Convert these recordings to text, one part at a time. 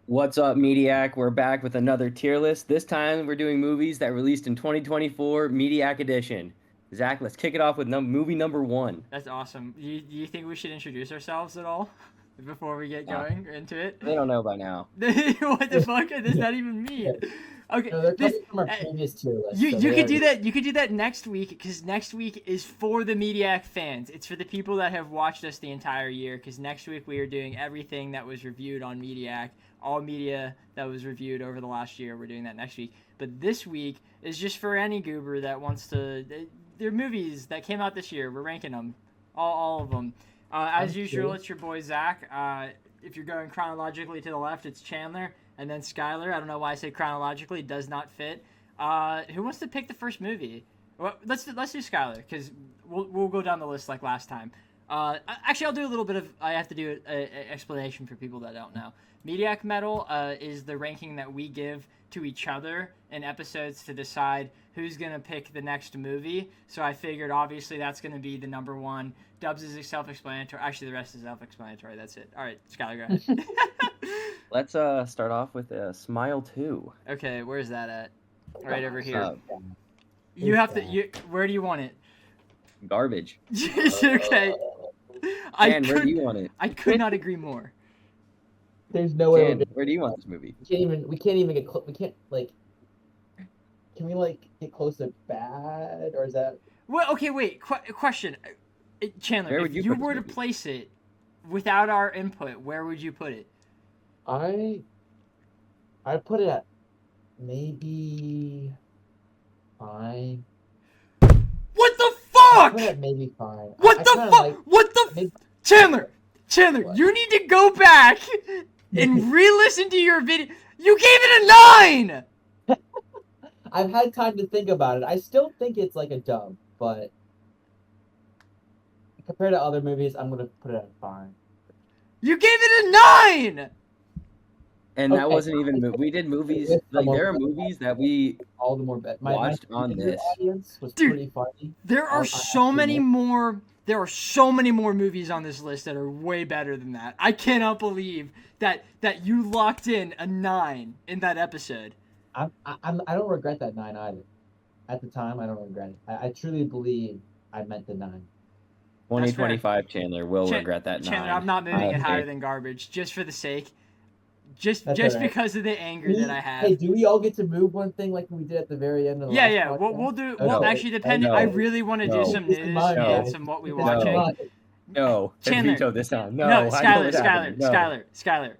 What's up, Mediak? We're back with another tier list. This time we're doing movies that released in 2024, Mediak edition. Zach, let's kick it off with movie number one. That's awesome. Do you think we should introduce ourselves at all before we get Uh, going into it? they don't know by now. What the fuck does that even mean? Okay, No, they're this coming from our previous tier list. you So you they could do already, that. You could do that next week because next week is for the Mediac fans. It's for the people that have watched us the entire year. Because next week we are doing everything that was reviewed on Mediac, all media that was reviewed over the last year. We're doing that next week. But this week is just for any goober that wants to. They're movies that came out this year. We're ranking them, all of them. As usual, it's your boy Zach. If you're going chronologically to the left, it's Chandler, and then Skylar. I don't know why I say chronologically; does not fit. Who wants to pick the first movie? Well, let's do Skylar because we'll go down the list like last time. Actually, I'll do a little bit of. I have to do an explanation for people that don't know. Mediac Metal is the ranking that we give to each other in episodes to decide who's gonna pick the next movie. So I figured obviously that's gonna be the number one. Dubs is self-explanatory. Actually, the rest is self-explanatory. That's it. All right, Skylar, go ahead. Let's start off with Smile 2. Okay, where's that at? Right over here. Uh, You have to. Where do you want it? Garbage. Okay. Dan, where do you want it? I could not agree more. there's no way. Dan, where do you want this movie? We can't even get close. We can't like. Can we like get close to bad, or is that? Well, okay, wait. Question, Chandler. Where If would you you put were this to movie? place it without our input, where would you put it? I put it at maybe fine. What the I fuck? put it at maybe fine. What I the kinda fuck? like- What the? maybe- Chandler, What? you need to go back and re-listen to your video. You gave it a 9. I've had time to think about it. I still think it's like a dub, but compared to other movies, I'm gonna put it at fine. You gave it a 9. And that Okay. wasn't even. We did movies. With Like, someone- there are movies that we All the more better. watched on younger this. audience was Dude. pretty funny. There are I so have to many admit. more. There are so many more movies on this list that are way better than that. I cannot believe that you locked in a 9 in that episode. I don't regret that 9 either. At the time, I don't regret it. I truly believe I meant the 9. 2025 Chandler will Chan- regret that 9. Chandler, I'm not moving it Okay. higher than garbage just for the sake. Just That's all right. because of the anger that I have. Hey, do we all get to move one thing like we did at the very end of the Yeah, last yeah. podcast? We'll do. Okay. Well, actually, depending. No. I really want to No. do some Keep this news in mind, and guys. some what we Keep this in watching. mind. No, I Chandler. vetoed this on. No, No, I know Skylar, what's happening. No. Skylar.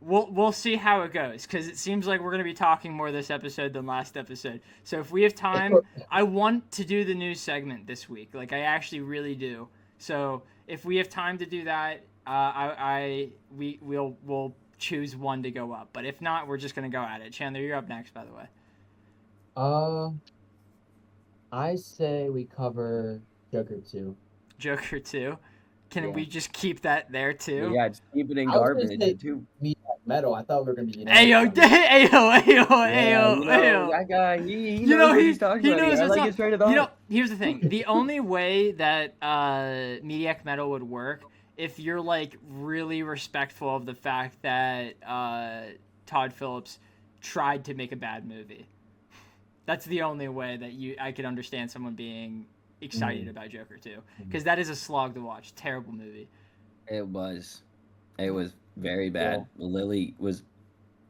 We'll see how it goes because it seems like we're gonna be talking more this episode than last episode. So if we have time, I want to do the news segment this week. Like I actually really do. So if we have time to do that, we'll choose one to go up. But if not, we're just gonna go at it. Chandler, you're up next, by the way. I say we cover Joker 2. Joker 2. Can Yeah. we just keep that there too? Yeah, just keep it in I was gonna garbage. say- too. Metal. I thought we were gonna be. Ayo, ayo, Yeah, ayo. that guy, he You knows know, what he he's talking he about. knows I what's like up. his train of You thought. know, here's the thing. The only way that Mediac Metal would work if you're like really respectful of the fact that Todd Phillips tried to make a bad movie. That's the only way that I could understand someone being excited about Joker 2 because that is a slog to watch. Terrible movie. It was very bad. Lily was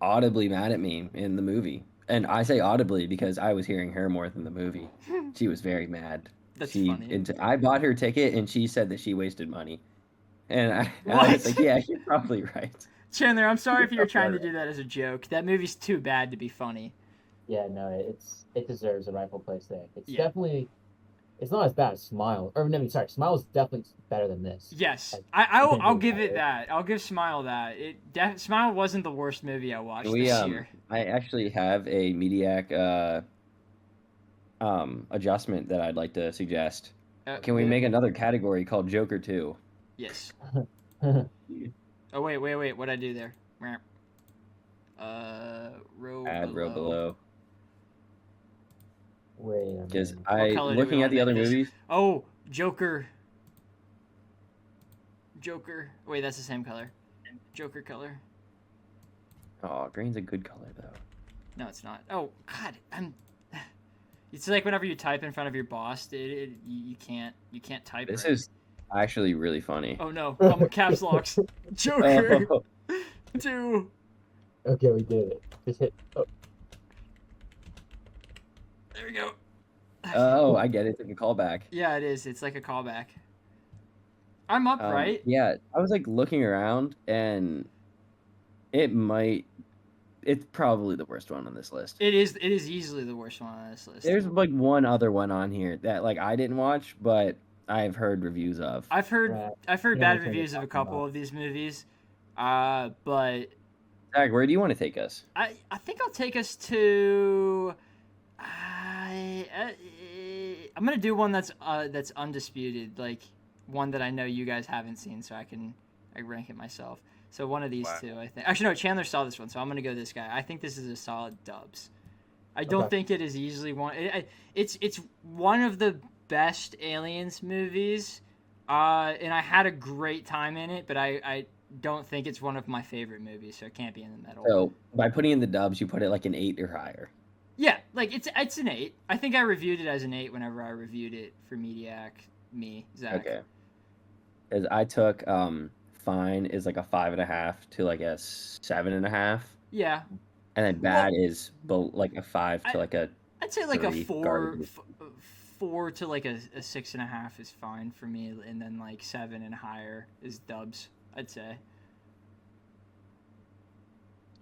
audibly mad at me in the movie, and I say audibly because I was hearing her more than the movie. She was very mad. That's she, funny. I bought her ticket, and she said that she wasted money, and I What? was like, yeah, you're probably right. Chandler, I'm sorry if you're trying to do that as a joke. That movie's too bad to be funny. Yeah, no, it deserves a rightful place there. It's Yeah. definitely. It's not as bad as Smile. Or no, sorry, Smile is definitely better than this. Yes, Like, I'll give better. it that. I'll give Smile that. Smile wasn't the worst movie I watched We this year. I actually have a Mediac adjustment that I'd like to suggest. Can we make another category called Joker 2? Yes. Oh wait. What'd I do there? Row Add row below. Wait a Because minute. color do we looking at wanna the other make this? movies, Oh, Joker. Wait, that's the same color. Joker color. Oh, green's a good color though. No, it's not. Oh God, It's like whenever you type in front of your boss, you can't type. This right. is actually really funny. Oh no, caps locks. Joker. 2. Okay, we did it. Just hit. Oh, There we go. Oh, I get it. It's like a callback. Yeah, it is. It's like a callback. I'm up, right? Yeah, I was like looking around, and it's probably the worst one on this list. It is easily the worst one on this list. There's like one other one on here that like I didn't watch, but I've heard reviews of. I've heard Yeah, bad what reviews you're of a talking couple about. of these movies. But Zach, where do you want to take us? I think I'll take us to. I'm gonna do one that's undisputed, like one that I know you guys haven't seen, so I rank it myself. So one of these two, I think. Actually, no, Chandler saw this one, so I'm gonna go this guy. I think this is a solid dubs. I don't think it is easily one. It's one of the best Aliens movies, and I had a great time in it, but I don't think it's one of my favorite movies, so it can't be in the middle. So by putting in the dubs, you put it like an 8 or higher. Yeah, like it's an 8. I think I reviewed it as an 8 whenever I reviewed it for Mediak. Zach. Okay. Because I took fine is like a 5.5 to like a 7.5. Yeah. And then bad is like a 5 to like a. I'd say like 3 a 4, garbage. 4 to like a 6.5 is fine for me, and then like 7 and higher is dubs. I'd say.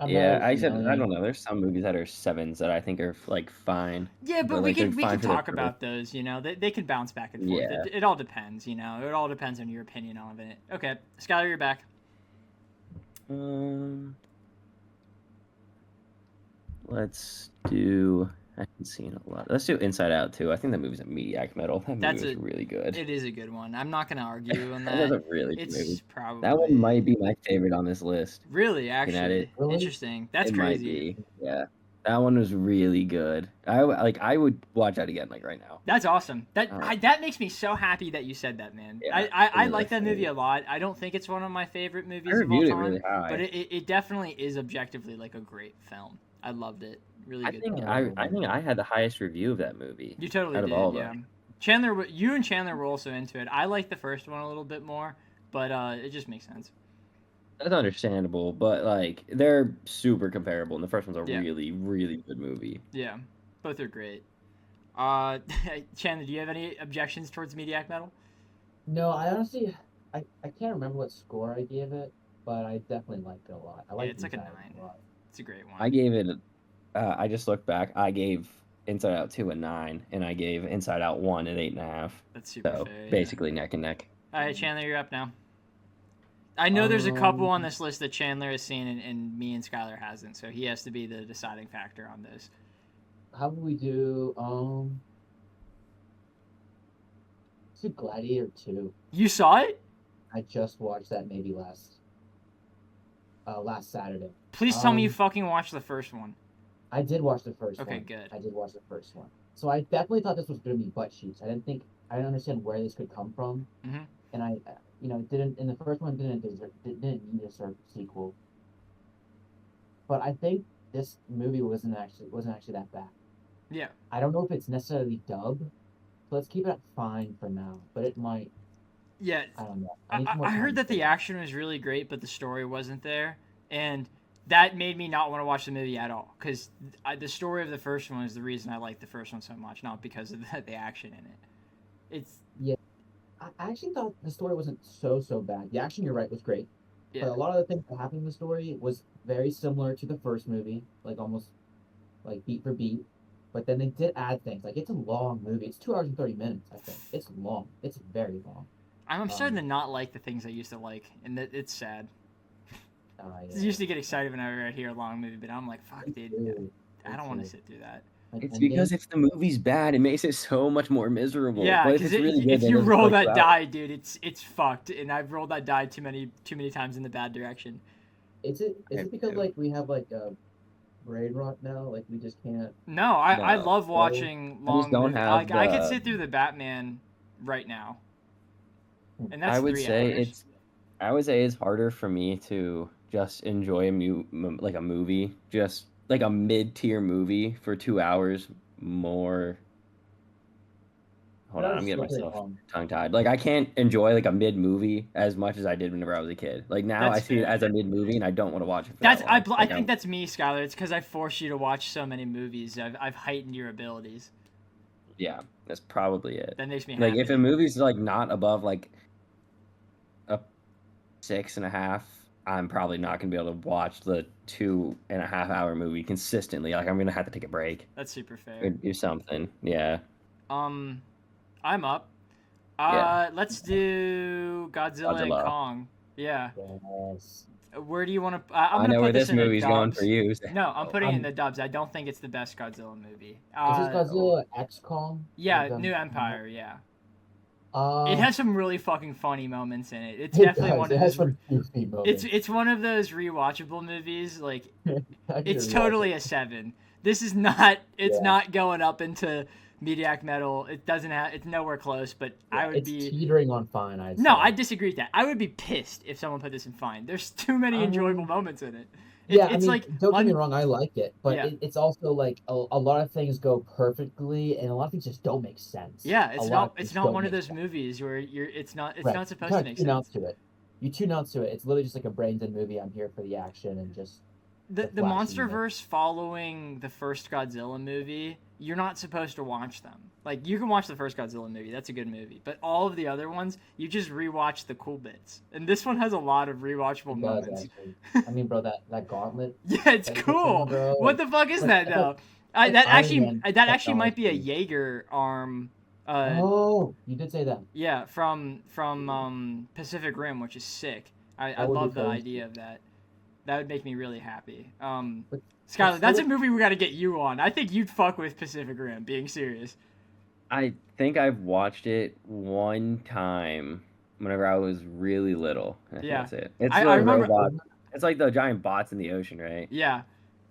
Yeah, I don't know. There's some movies that are 7s that I think are like fine. Yeah, but like, we can fine for talk the about those. You know, they can bounce back and forth. Yeah. It all depends. You know, it all depends on your opinion on it. Okay, Skylar, you're back. Let's do. I haven't seen a lot. Let's do Inside Out too. I think that movie's a Mediak medal. That movie was really good. It is a good one. I'm not gonna argue on that. That's a really good movie. It's probably That one might be my favorite on this list. Really, actually, Really? interesting. That's it crazy. Might be. Yeah, that one was really good. I would watch that again like right now. That's awesome. That makes me so happy that you said that, man. Yeah, I like that movie a lot. I don't think it's one of my favorite movies of all time, really high. but it definitely is objectively like a great film. I loved it. Really good. I think I had the highest review of that movie. You totally out did. Of all of Yeah. them. Chandler, you and Chandler were also into it. I like the first one a little bit more, but it just makes sense. That's understandable, but like they're super comparable, and the first one's a really, really good movie. Yeah, both are great. Chandler, do you have any objections towards Mediak Metal? No, I honestly, I can't remember what score I gave it, but I definitely liked it a lot. I like it's like a 9. A lot. It's a great one. I gave it. I just looked back. I gave Inside Out 2 a 9, and I gave Inside Out 1 an 8.5. That's super so fair. Basically neck and neck. All right, Chandler, you're up now. I know there's a couple on this list that Chandler has seen and me and Skylar hasn't, so he has to be the deciding factor on this. How would we do? Let's do Gladiator 2. You saw it? I just watched that maybe last Saturday. Please tell me you fucking watched the first one. I did watch the first one. Okay, good. I did watch the first one. So I definitely thought this was going to be butt cheeks. I didn't understand where this could come from. Mm-hmm. And it didn't. And the first one didn't need a sort of sequel. But I think this movie wasn't actually that bad. Yeah. I don't know if it's necessarily dubbed. So let's keep it at fine for now. But it might. Yeah. I don't know. I heard that the action was really great, but the story wasn't there, and that made me not want to watch the movie at all. Because the story of the first one is the reason I like the first one so much, not because of the action in it. I actually thought the story wasn't so bad. The action, you're right, was great. Yeah. But a lot of the things that happened in the story was very similar to the first movie, like almost like beat for beat. But then they did add things. Like, it's a long movie. It's 2 hours and 30 minutes, I think. It's long. It's very long. I'm starting to not like the things I used to like, and it's sad. Yeah. I used to get excited whenever I'd hear a long movie, but I'm like, fuck, dude, I don't want to sit through that. Like, It's because if the movie's bad, it makes it so much more miserable. Yeah, but because really if you roll that die, dude, it's fucked. And I've rolled that die too many times in the bad direction. Is it because like we have like a brain rot now? Like we just can't. No, I love watching long movies. Like I could sit through the Batman right now. And that's I would 3 say hours. I would say it's harder for me to just enjoy like a movie, just like a mid-tier movie for 2 hours more. Hold on, I'm getting myself tongue-tied. Like I can't enjoy like a mid movie as much as I did whenever I was a kid. Like now I That's see it fair. as a mid movie and I don't want to watch it for That's that long. I think that's me, Skylar. It's because I force you to watch so many movies. I've heightened your abilities. Yeah, that's probably it. That makes me Like happy. if a movie's like not above like a 6.5, I'm probably not gonna be able to watch the 2.5 hour movie consistently. Like I'm gonna have to take a break That's super fair. or do something. Yeah. I'm up. Yeah. Let's do Godzilla and Godzilla. Kong. Yeah. Yes. Where do you want to? I'm I gonna know put where this in the movie's going dubs. for you. No, I'm putting it in the dubs. I don't think it's the best Godzilla movie. This is Godzilla X Kong. Yeah, New Empire. Yeah. It It has some really fucking funny moments in it. It's definitely one of those. some goofy moments. It's one of those rewatchable movies. Like it's It's totally a 7. This is not. It's Yeah. not going up into Mediak metal. It doesn't have. It's nowhere close. But I would it's be. teetering on fine. No, I disagree with that. I would be pissed if someone put this in fine. There's too many enjoyable moments in it. It's like don't get me wrong, I like it, but Yeah. it's also like a lot of things go perfectly, and a lot of things just don't make sense. Yeah, A it's lot not. of things It's not don't one of make those sense. movies where you're. It's not. It's Right. not You supposed to kinda make tune out sense. to it. You tune out to it. It's literally just like a brain dead movie. I'm here for the action and just The flashiness. MonsterVerse following the first Godzilla movie, you're not supposed to watch them. Like you can watch the first Godzilla movie, that's a good movie. But all of the other ones, you just rewatch the cool bits. And this one has a lot of rewatchable It does, moments. actually. I mean, bro, that gauntlet. Yeah, it's that you cool. put in, bro, What the fuck is like- that it's though? like That Iron Man actually might be a technology. Jaeger arm. Oh, you did say that. Yeah, from Pacific Rim, which is sick. I That would be love the crazy. idea of that. That would make me really happy. But Skylar, that's a movie we got to get you on. I think you'd fuck with Pacific Rim, being serious. I think I've watched it one time whenever I was really little. I think Yeah. that's it. It's I the remember- robot. It's like the giant bots in the ocean, right? Yeah.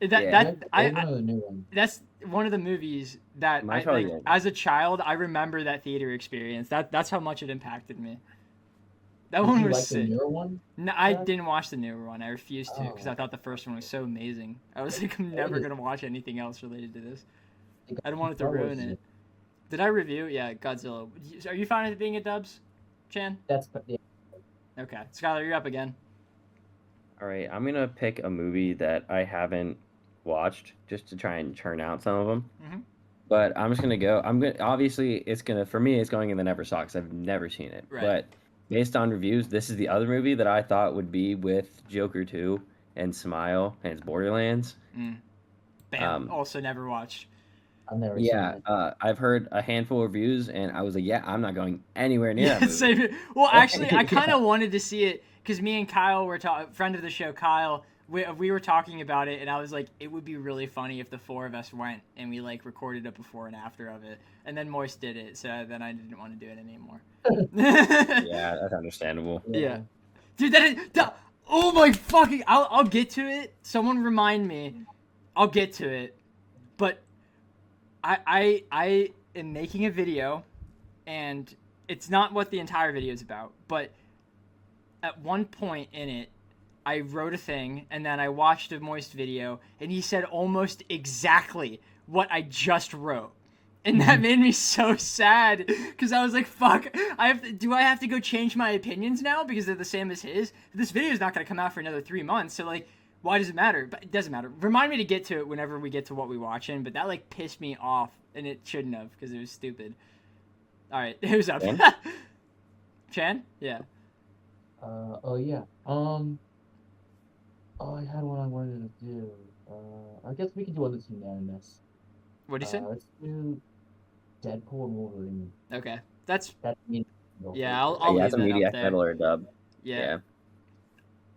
Yeah. That's one of the new ones. That's one of the movies that Mine's probably like, good. as a child I remember that theater experience. That's how much it impacted me. That one Did you was like the sick. newer one? No, I Jack? didn't watch the newer one. I refused to because I Oh. thought the first one was so amazing. I was like, I'm never gonna watch anything else related to this. I don't want it to Star Wars ruin is- it. Did I review? Yeah, Godzilla. Are you fine with it being a dubs, Chan? Yeah. Okay, Skylar, you're up again. All right, I'm gonna pick a movie that I haven't watched just to try and churn out some of them. Mhm. But I'm just gonna go. Obviously it's gonna for me it's going in the never saw because I've never seen it. Right. But based on reviews, this is the other movie that I thought would be with Joker 2 and Smile and it's Borderlands. Bam. Also never watched. I've never Yeah, seen it. I've heard a handful of reviews and I was like, yeah, I'm not going anywhere near that movie. Same here. Well, actually, I kind of wanted to see it because me and Kyle were friend of the show, Kyle. We were talking about it, and I was like, it would be really funny if the four of us went and we like recorded a before and after of it, and then Moist did it, so then I didn't want to do it anymore. Yeah, that's understandable. Yeah. Dude, oh my fucking! I'll get to it. Someone remind me. I'll get to it, but I am making a video, and it's not what the entire video is about, but at one point in it, I wrote a thing, and then I watched a Moist video, and he said almost exactly what I just wrote. And that made me so sad, because I was like, fuck, do I have to go change my opinions now because they're the same as his? This video is not going to come out for another 3 months, so like, why does it matter? But it doesn't matter. Remind me to get to it whenever we get to what we watching, but that like pissed me off, and it shouldn't have, because it was stupid. Alright, who's up? Chan? Chan? Yeah. Oh yeah. Oh, I had one I wanted to do. I guess we can do one that's unanimous. What do you say? Let's do Deadpool and Wolverine. Okay. That's, That's me. yeah, I'll Yeah, leave it's a that media up there. metal or dub. Yeah.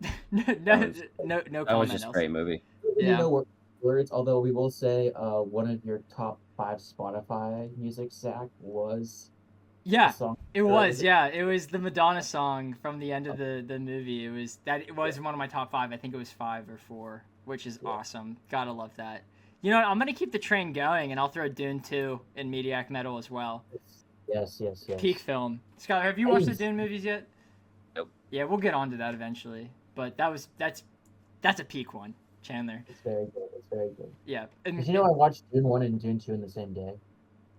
Yeah, no That was comment that was just a else. great movie. You Yeah. know words, although we will say one of your top 5 Spotify music, Zach, was Yeah, the song. it was. Yeah, it was the Madonna song from the end of the movie. It was one of my top 5. I think it was 5 or 4, which is awesome. Gotta love that. You know what? I'm gonna keep the train going, and I'll throw Dune 2 and Mediak Metal as well. Yes. Peak film. Skylar, have you watched the Nice. Dune movies yet? Nope. Yeah, we'll get onto that eventually. But that's That's a peak one, Chandler. It's very good. It's very good. Yeah, Because I watched Dune 1 and Dune 2 in the same day.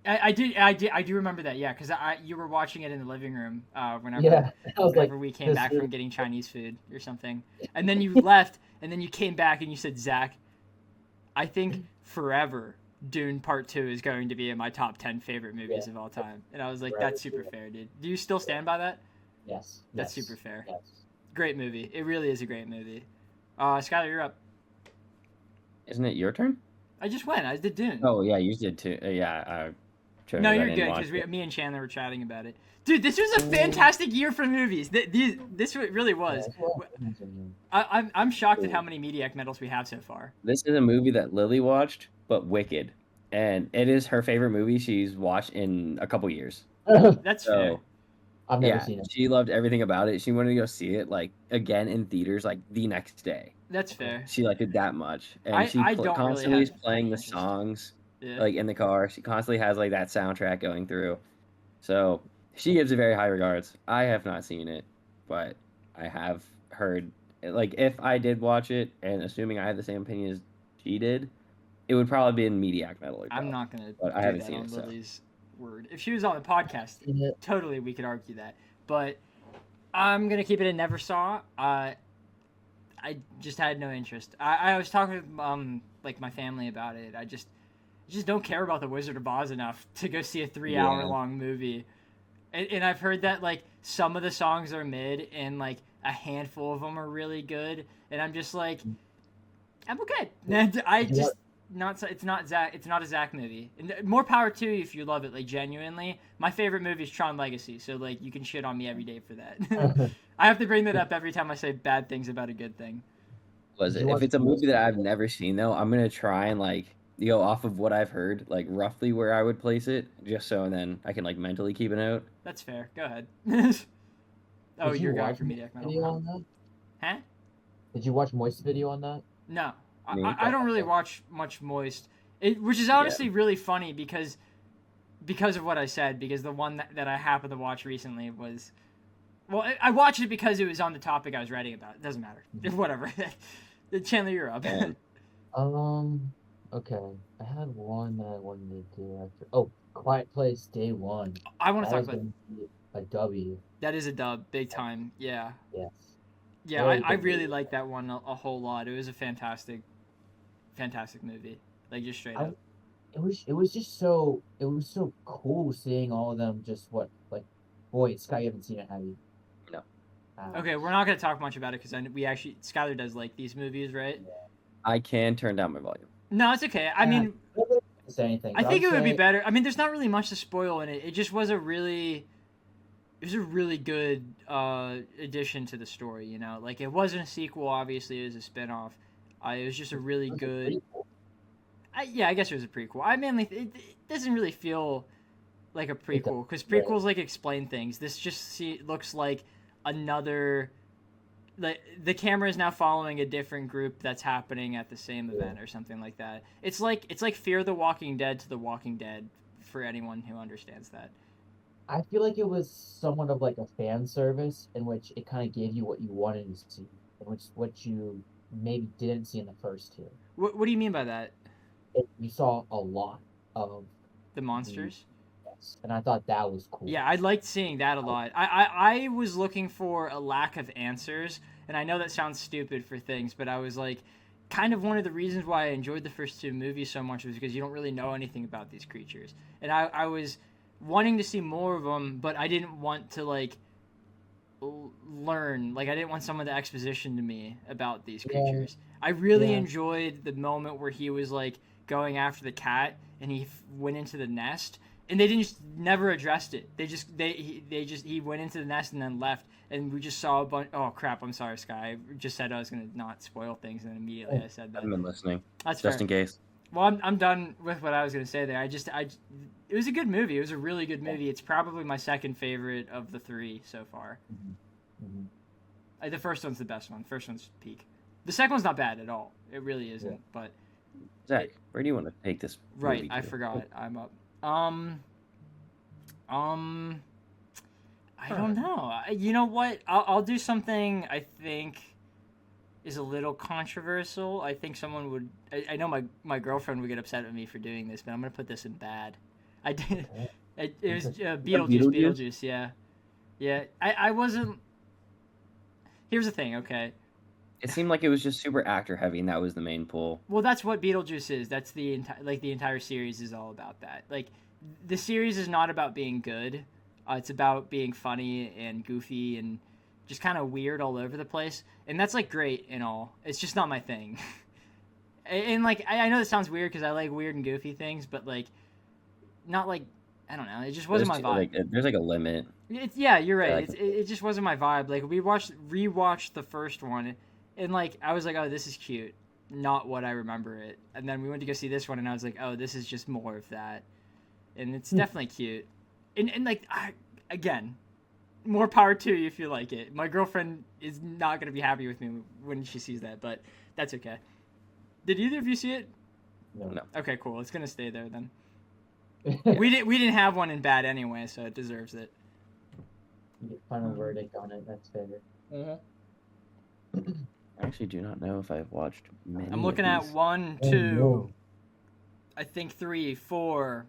I do remember that. Yeah, because you were watching it in the living room whenever Yeah, I was like, we came back from getting Chinese food or something, and then you left, and then you came back and you said, Zach, I think forever Dune Part 2 is going to be in my top 10 favorite movies of all time, and I was like, that's super fair, dude. Do you still stand by that? Yes. That's super fair. Yes. Great movie. It really is a great movie. Skylar, you're up. Isn't it your turn? I just went. I did Dune. Oh yeah, you did too. Yeah. No, you're good because me and Chandler were chatting about it. Dude, this was a fantastic year for movies. This really was. I'm shocked at how many Mediak medals we have so far. This is a movie that Lily watched, but wicked, and it is her favorite movie she's watched in a couple years. That's fair. I've never seen it. She loved everything about it. She wanted to go see it like again in theaters like the next day. That's fair. She liked it that much, and she constantly is playing the songs like in the car. She constantly has like that soundtrack going through. So she gives it very high regards. I have not seen it, but I have heard like if I did watch it, and assuming I had the same opinion as she did, it would probably be in Mediak medal. I'm not gonna. But I haven't seen it. Lily's word. If she was on the podcast, totally we could argue that. But I'm gonna keep it in never saw. I just had no interest. I was talking with like my family about it. I just don't care about the Wizard of Oz enough to go see a 3-hour long movie. And I've heard that like some of the songs are mid and like a handful of them are really good. And I'm just like, I'm okay. It's not a Zach movie. And more power to you if you love it, like genuinely. My favorite movie is Tron Legacy, so like you can shit on me every day for that. I have to bring that up every time I say bad things about a good thing. If it's a movie that I've never seen though, I'm gonna try and like go off of what I've heard, like roughly where I would place it, just so then I can like mentally keep a note. That's fair. Go ahead. You're going for Mediak Medal. Huh? Did you watch Moist's video on that? No. I don't really watch much Moist, which is honestly really funny because of what I said. Because the one that I happened to watch recently was, well, I watched it because it was on the topic I was writing about. It doesn't matter. Whatever. Chandler, you're up. Okay. I had one that I wanted to do after. Oh, Quiet Place Day One. I want to talk about a W. That is a dub, big time. Yeah. Yes. Yeah, I really like that one a whole lot. It was a fantastic movie. Like just straight up. It was just so cool seeing all of them just boy, Sky, you haven't seen it, have you? No. Okay, we're not gonna talk much about it because Skylar does like these movies, right? Yeah. I can turn down my volume. No, it's okay. I mean, say anything. I think it would be better. I mean, there's not really much to spoil in it. It just was a really good addition to the story. You know, like it wasn't a sequel. Obviously, it was a spinoff. It was just a really good. I guess it was a prequel. I mean, it doesn't really feel like a prequel because prequels like explain things. This just looks like another. Like the camera is now following a different group that's happening at the same event or something like that. It's like Fear the Walking Dead to The Walking Dead for anyone who understands that. I feel like it was somewhat of like a fan service in which it kind of gave you what you wanted to see, and what you maybe didn't see in the first two. What do you mean by that? You saw a lot of the monsters. Yes, and I thought that was cool. Yeah, I liked seeing that a lot. I was looking for a lack of answers, and I know that sounds stupid for things, but I was like, kind of one of the reasons why I enjoyed the first two movies so much was because you don't really know anything about these creatures, and I was wanting to see more of them, but I didn't want to like learn. Like I didn't want someone to exposition to me about these creatures. I really enjoyed the moment where he was like going after the cat and he went into the nest and they never addressed it. He went into the nest and then left and we just saw a bunch. Oh crap! I'm sorry, Sky. I just said I was gonna not spoil things and then immediately I said that. I've been listening. That's just fair. in case. Well, I'm done with what I was gonna say there. It was a good movie. It was a really good movie. It's probably my second favorite of the three so far. The first one's the best one. First one's peak. The second one's not bad at all. It really isn't. But Zach, where do you want to take this? Right, I forgot. I'm up. I don't know. You know what? I'll do something. I think is a little controversial. I think someone would. I know my girlfriend would get upset at me for doing this, but I'm gonna put this in bad. I did. It was Beetlejuice. Yeah, yeah. I wasn't. Here's the thing. Okay. It seemed like it was just super actor heavy, and that was the main pull. Well, that's what Beetlejuice is. That's the entire series is all about that. Like, the series is not about being good. It's about being funny and goofy and just kind of weird all over the place. And that's like great and all. It's just not my thing. And like I know this sounds weird because I like weird and goofy things, but like not like I don't know. It just wasn't my vibe. There's like a limit. Yeah, you're right. It just wasn't my vibe. Like we rewatched the first one, and like I was like, oh, this is cute. Not what I remember it. And then we went to go see this one, and I was like, oh, this is just more of that. And it's definitely cute. And like again, more power to you if you like it. My girlfriend is not gonna be happy with me when she sees that, but that's okay. Did either of you see it? No. Okay, cool. It's gonna stay there then. We didn't have one in bad anyway, so it deserves it. Final verdict on it. That's fair. Mm-hmm. I actually do not know if I've watched many. I'm looking at 1, 2, I think 3, 4,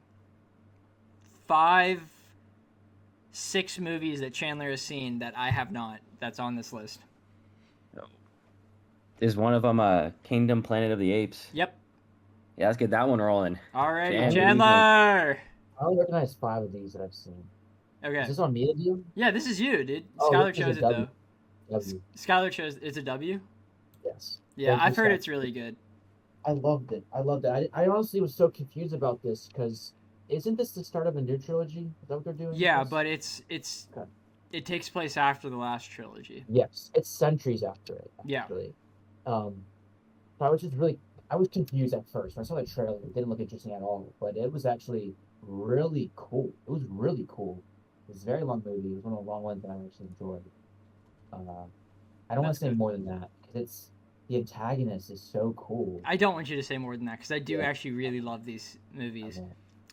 5, 6 movies that Chandler has seen that I have not. That's on this list. Is one of them Kingdom Planet of the Apes? Yep. Yeah, let's get that one rolling. All right, Chandler. I only recognize 5 of these that I've seen. Okay. Is this on me to do? Yeah, this is you, dude. Oh, Skylar this is chose a it W. though. Skylar chose it's a W. Yes. Yeah, Thank you, I've heard Skylar. it's really good. I loved it. I honestly was so confused about this because isn't this the start of a new trilogy? Is that what they're doing? Yeah, with this? but it's Okay. it takes place after the last trilogy. Yes, it's centuries after it. Yeah. Actually. So I was confused at first when I saw the trailer. It didn't look interesting at all, but it was actually really cool. It was really cool. It was a very long movie. It was one of the long ones that I actually enjoyed. I don't want That's to say good. more than that because the antagonist is so cool. I don't want you to say more than that because I do Yeah. actually really love these movies.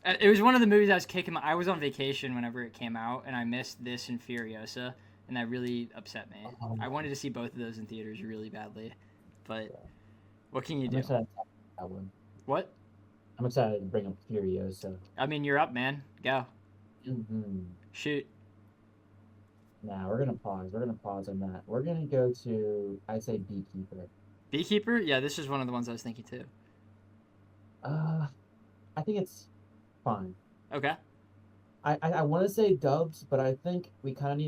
Okay. It was one of the movies I was kicking. I was on vacation whenever it came out, and I missed this and Furiosa, and that really upset me. I wanted to see both of those in theaters really badly, but what can you I'm do? excited to talk about that one. What? I'm excited to bring up Furiosa. I mean, you're up, man. Go. Mm-hmm. Shoot. Now we're gonna pause. We're gonna pause on that. We're gonna go to I'd say Beekeeper. Beekeeper? Yeah, this is one of the ones I was thinking too. I think it's fine. Okay. I want to say dubs, but I think we kind of need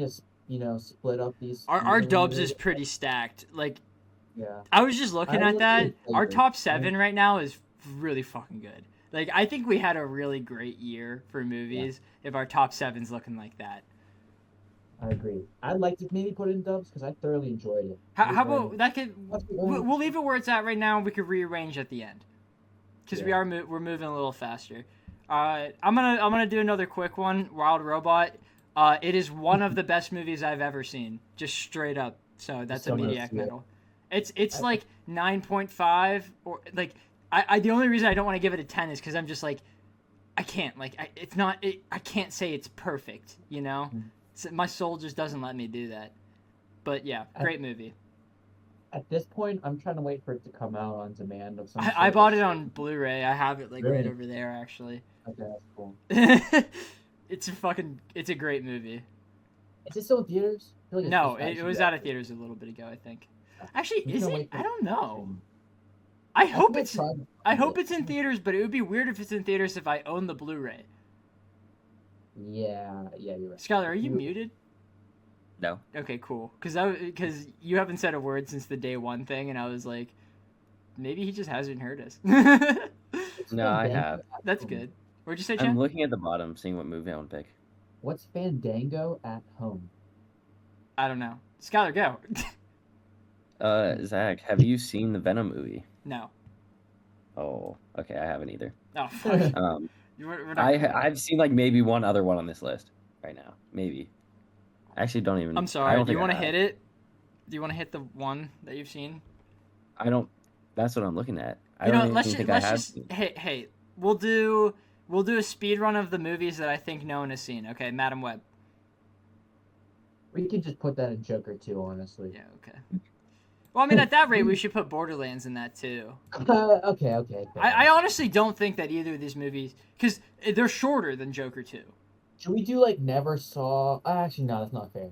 to split up these. Our these dubs movies. is pretty stacked. Like, Yeah. I was just looking I at that. like the Our flavor. top 7 right now is really fucking good. Like, I think we had a really great year for movies if our top 7's looking like that. I agree. I'd like to maybe put in dubs because I thoroughly enjoyed it. How about that? That's the only- We'll leave it where it's at right now. We could rearrange at the end because Yeah. we're moving a little faster. I'm gonna do another quick one. Wild Robot. It is one of the best movies I've ever seen, just straight up. So that's a Still gonna Mediak see it. medal. It's like 9.5 or like I the only reason I don't want to give it a 10 is because I'm just like I can't like I can't say it's perfect, you know. My soul just doesn't let me do that. But yeah, great movie. At this point, I'm trying to wait for it to come out on demand of some I sort. bought it on Blu-ray. I have it like right Really? over there actually. Okay, that's cool. It's a great movie. Is it still in theaters? I feel like it's No, just it actually was out out of theaters a little bit ago, I think. Actually, We is can it? wait for I don't know. stream. I hope think I it's tried to I find hope it. it's in theaters, but it would be weird if it's in theaters if I own the Blu-ray. Yeah, you're right. Skylar, are you muted? No. Okay, cool. Because you haven't said a word since the day one thing, and I was like, maybe he just hasn't heard us. It's No, I Fandango have. at That's home. good. Where'd you say, I'm Chan? looking at the bottom, seeing what movie I want to pick. What's Fandango at home? I don't know. Skylar, go. Zach, have you seen the Venom movie? No. Oh, okay, I haven't either. Oh, fuck. Um, We're not- I've seen like maybe one other one on this list right now, maybe. I actually don't even. I'm I sorry. don't Do you think want I to have. hit it? Do you want to hit the one that you've seen? I don't. That's what I'm looking at. I You don't know, even let's think just, I let's have. just seen. hey, we'll do a speed run of the movies that I think no one has seen. Okay, Madam Web. We can just put that in Joker too, honestly. Yeah, okay. Well, I mean, at that rate, we should put Borderlands in that too. Okay. I honestly don't think that either of these movies, because they're shorter than Joker 2. Should we do like Never Saw? Actually, no, that's not fair.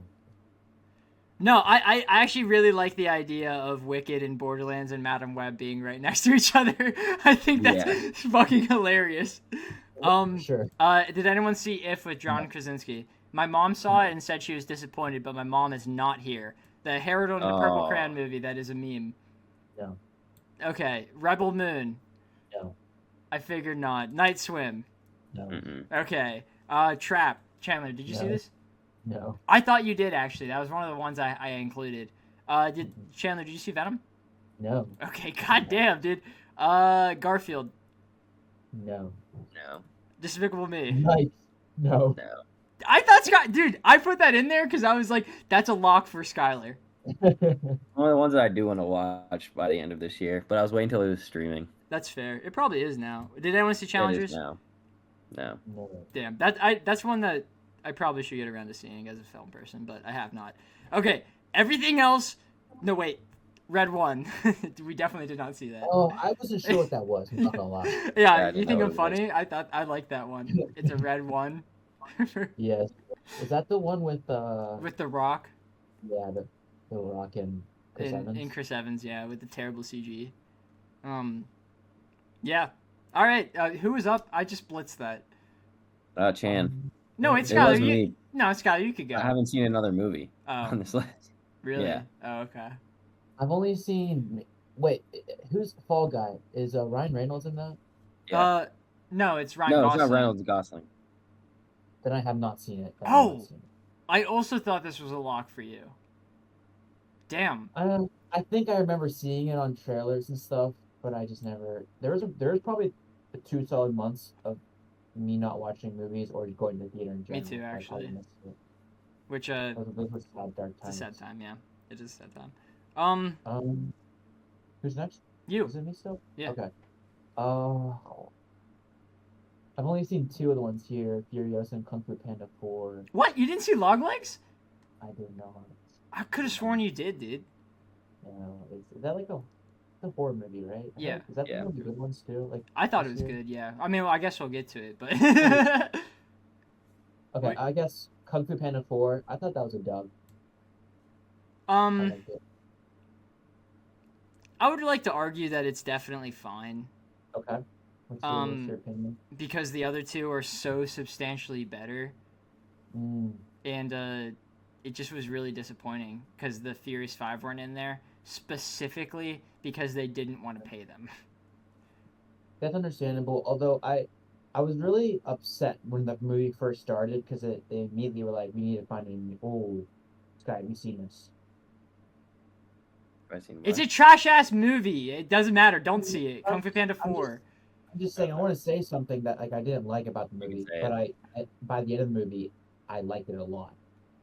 No, I actually really like the idea of Wicked and Borderlands and Madam Web being right next to each other. I think that's fucking hilarious. Sure. Did anyone see If with John Krasinski? My mom saw it and said she was disappointed, but my mom is not here. The Harold and the Purple Crayon movie that is a meme. No. Okay, Rebel Moon. No. I figured not. Night Swim. No. Okay. Trap. Chandler, did you see this? No. I thought you did, actually. That was one of the ones I included. Chandler, did you see Venom? No. Okay, goddamn, dude. Garfield. No. Despicable Me. Nice. No. I thought dude, I put that in there because I was like, that's a lock for Skylar. One of the ones that I do want to watch by the end of this year, but I was waiting until it was streaming. That's fair. It probably is now. Did anyone see Challengers? It is now. No. Damn, that's one that I probably should get around to seeing as a film person, but I have not. Okay, everything else. No, wait. Red One. We definitely did not see that. Oh, I wasn't sure what that was. I'm not gonna lie. Yeah, you think I'm funny? I thought I liked that one. It's a Red One. Yes. Is that the one with with The Rock? Yeah, the Rock and Chris Evans. In Chris Evans, yeah, with the terrible CG. Yeah. All right. Who was up? I just blitzed that. Chan. No, it's It Skylar. was me. No, Skylar, you could go. I haven't seen another movie Oh, on this list. really? Yeah. Oh, okay. I've only seen. Wait, who's Fall Guy? Is Ryan Reynolds in that? Yeah. No, it's Ryan No, Gosling. it's not Reynolds. Gosling. Then I have not seen it. I also thought this was a lock for you. Damn. I think I remember seeing it on trailers and stuff, but I just never. There was probably 2 solid months of me not watching movies or going to the theater in general. Me too, actually. Which Those were sad, dark it's a times. sad time. Yeah, it is a sad time. Who's next? You. Is it me still? Yeah. Okay. I've only seen 2 of the ones here: Furiosa and Kung Fu Panda 4. What? You didn't see Loglegs? I didn't know. I could have sworn you did, dude. Is that like a horror movie, right? Yeah. Is that one of the good ones too? Like I thought it this was year? good. Yeah. I mean, well, I guess we'll get to it, but. Okay, Wait. I guess Kung Fu Panda 4. I thought that was a dub. I liked it. I would like to argue that it's definitely fine. Okay. What's your opinion? Because the other two are so substantially better, and it just was really disappointing because the Furious 5 weren't in there specifically because they didn't want to pay them. That's understandable. Although I was really upset when the movie first started because they immediately were like, we need to find a new. Oh, Sky, have you seen this? Have I seen what? It's a trash ass movie. It doesn't matter. Don't see it. Kung Fu Panda 4. I'm just saying, I want to say something that like I didn't like about the movie, but by the end of the movie, I liked it a lot.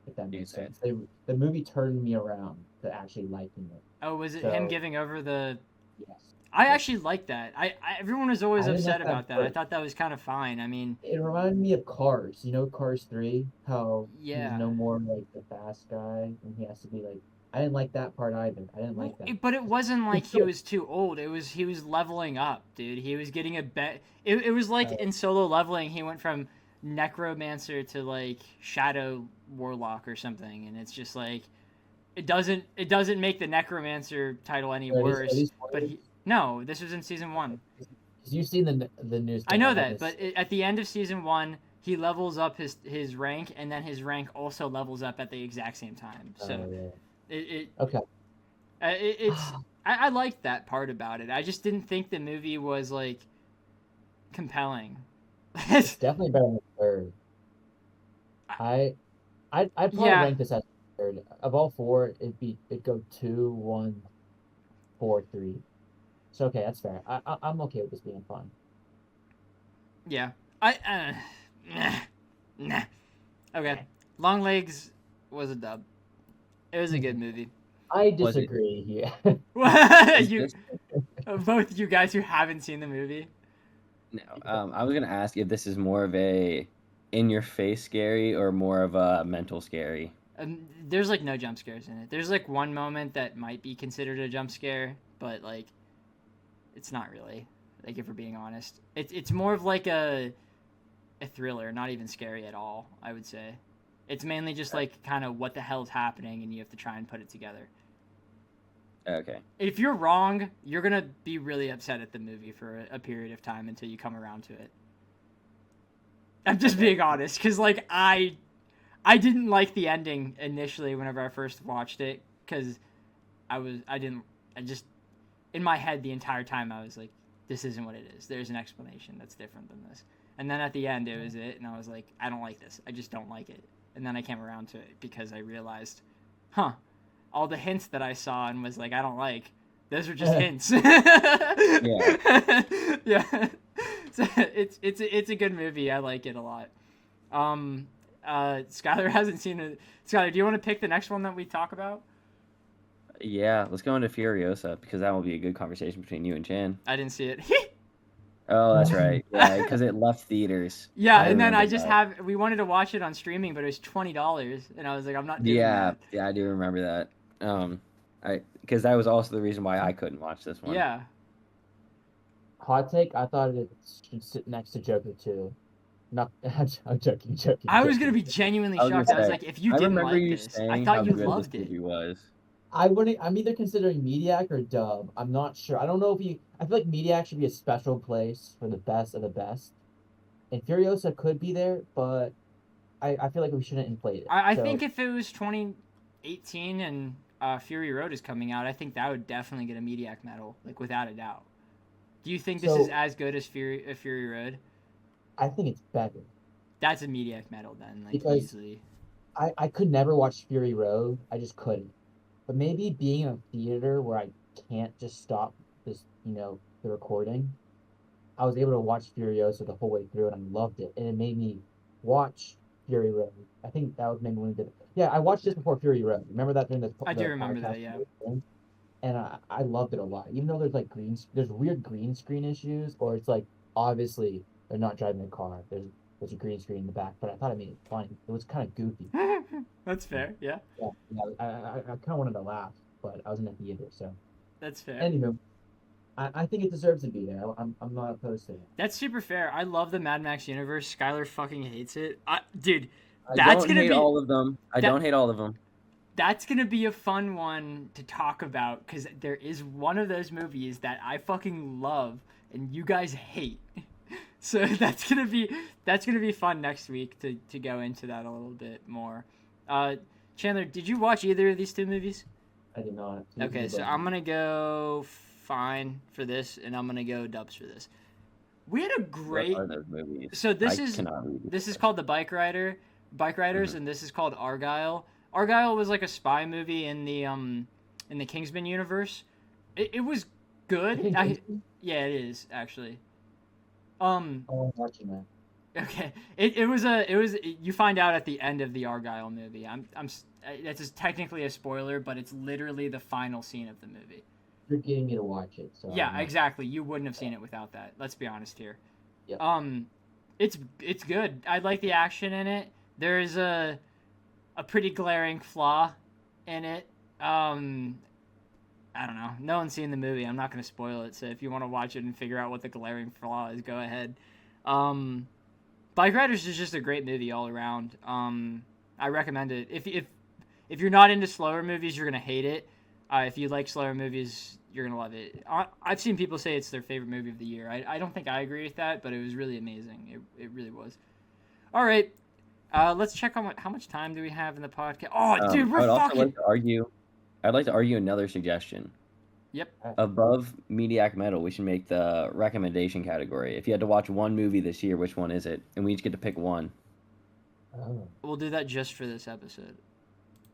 If that makes sense. The movie turned me around to actually liking it. Oh, was it him giving over the? Yes. I actually liked that. Everyone was always I didn't upset like that about that. I first. thought that was kind of fine. I mean, It reminded me of Cars. You know Cars 3? How Yeah. he's no more like the fast guy, and he has to be like. I didn't like that part either. I didn't like that. But it wasn't like he was too old. He was leveling up, dude. He was getting a bet. It was like in Solo Leveling, he went from Necromancer to like Shadow Warlock or something, and it's just like it doesn't make the Necromancer title any worse. But no, this was in season 1. You've seen the news. I know that, but at the end of season 1, he levels up his rank, and then his rank also levels up at the exact same time. So. Yeah. Okay. I liked that part about it. I just didn't think the movie was like compelling. It's definitely better than the third. I'd probably rank this as third. Of all 4, it'd go 2, 1, 4, 3. So okay, that's fair. I'm okay with this being fun. Yeah. Nah. Okay. Long Legs was a dub. It was a good movie. I disagree here. Both you guys who haven't seen the movie. No, I was gonna ask if this is more of a in-your-face scary or more of a mental scary. There's like no jump scares in it. There's like one moment that might be considered a jump scare, but like it's not really. Like if we're being honest, it's more of like a thriller, not even scary at all. I would say it's mainly just like kind of what the hell's happening, and you have to try and put it together. Okay. If you're wrong, you're gonna be really upset at the movie for a period of time until you come around to it. I'm just being honest, because like I didn't like the ending initially whenever I first watched it, because I just in my head the entire time I was like, this isn't what it is. There's an explanation that's different than this. And then at the end it was it, and I was like, I don't like this. I just don't like it. And then I came around to it because I realized, all the hints that I saw and was like, I don't like, those are just hints. Yeah. Yeah. So it's a good movie. I like it a lot. Skylar hasn't seen it. Skylar, do you want to pick the next one that we talk about? Yeah, let's go into Furiosa, because that will be a good conversation between you and Chan. I didn't see it. Oh, that's right. Yeah, because it left theaters. Yeah, and then we wanted to watch it on streaming, but it was $20, and I was like, I'm not doing that. Yeah, I do remember that. Because that was also the reason why I couldn't watch this one. Yeah. Hot take, I thought it should sit next to Joker 2. Not, I'm joking. I was going to be genuinely shocked. I was like, if you didn't like this, I thought you loved it. I'm either considering Mediak or Dub. I'm not sure. I don't know if I feel like Mediak should be a special place for the best of the best. And Furiosa could be there, but I feel like we shouldn't inflate it. I think if it was 2018 and Fury Road is coming out, I think that would definitely get a Mediak medal, like without a doubt. Do you think this is as good as Fury Road? I think it's better. That's a Mediak medal then, like because easily. I could never watch Fury Road. I just couldn't. But maybe being in a theater where I can't just stop this, the recording, I was able to watch Furiosa the whole way through, and I loved it. And it made me watch Fury Road. I think that was maybe when we did it. Yeah, I watched this before Fury Road. Remember that during the I do remember that, yeah. And I loved it a lot. Even though there's weird green screen issues, or it's like obviously they're not driving a car. There's a green screen in the back, but I thought it made it funny. It was kind of goofy. That's fair, yeah. Yeah, I kind of wanted to laugh, but I was in the theater, so. That's fair. Anywho, I think it deserves to be there. I'm not opposed to it. That's super fair. I love the Mad Max universe. Skylar fucking hates it. Dude, I don't hate all of them. That's going to be a fun one to talk about, because there is one of those movies that I fucking love and you guys hate. So that's gonna be fun next week to go into that a little bit more. Chandler, did you watch either of these two movies? I did not. Okay, so I'm gonna go fine for this, and I'm gonna go dubs for this. We had a great. What are those movies? So this is called The Bike Riders, mm-hmm. And this is called Argyle. Argyle was like a spy movie in the Kingsman universe. It was good. Yeah, it is actually. I'm watching that. Okay, it was you find out at the end of the Argyle movie. That's technically a spoiler, but it's literally the final scene of the movie. You're getting me to watch it, so. Yeah, exactly. You wouldn't have seen it without that. Let's be honest here. Yep. It's good. I like the action in it. There is a pretty glaring flaw in it. I don't know. No one's seen the movie. I'm not going to spoil it. So if you want to watch it and figure out what the glaring flaw is, go ahead. Bike Riders is just a great movie all around. I recommend it. If you're not into slower movies, you're going to hate it. If you like slower movies, you're going to love it. I've seen people say it's their favorite movie of the year. I don't think I agree with that, but it was really amazing. It really was. All right. Let's check on how much time do we have in the podcast. Oh, dude, we're fucking... I'd like to argue another suggestion. Yep. Above Mediac Metal, we should make the recommendation category. If you had to watch one movie this year, which one is it? And we each get to pick one. Oh. We'll do that just for this episode.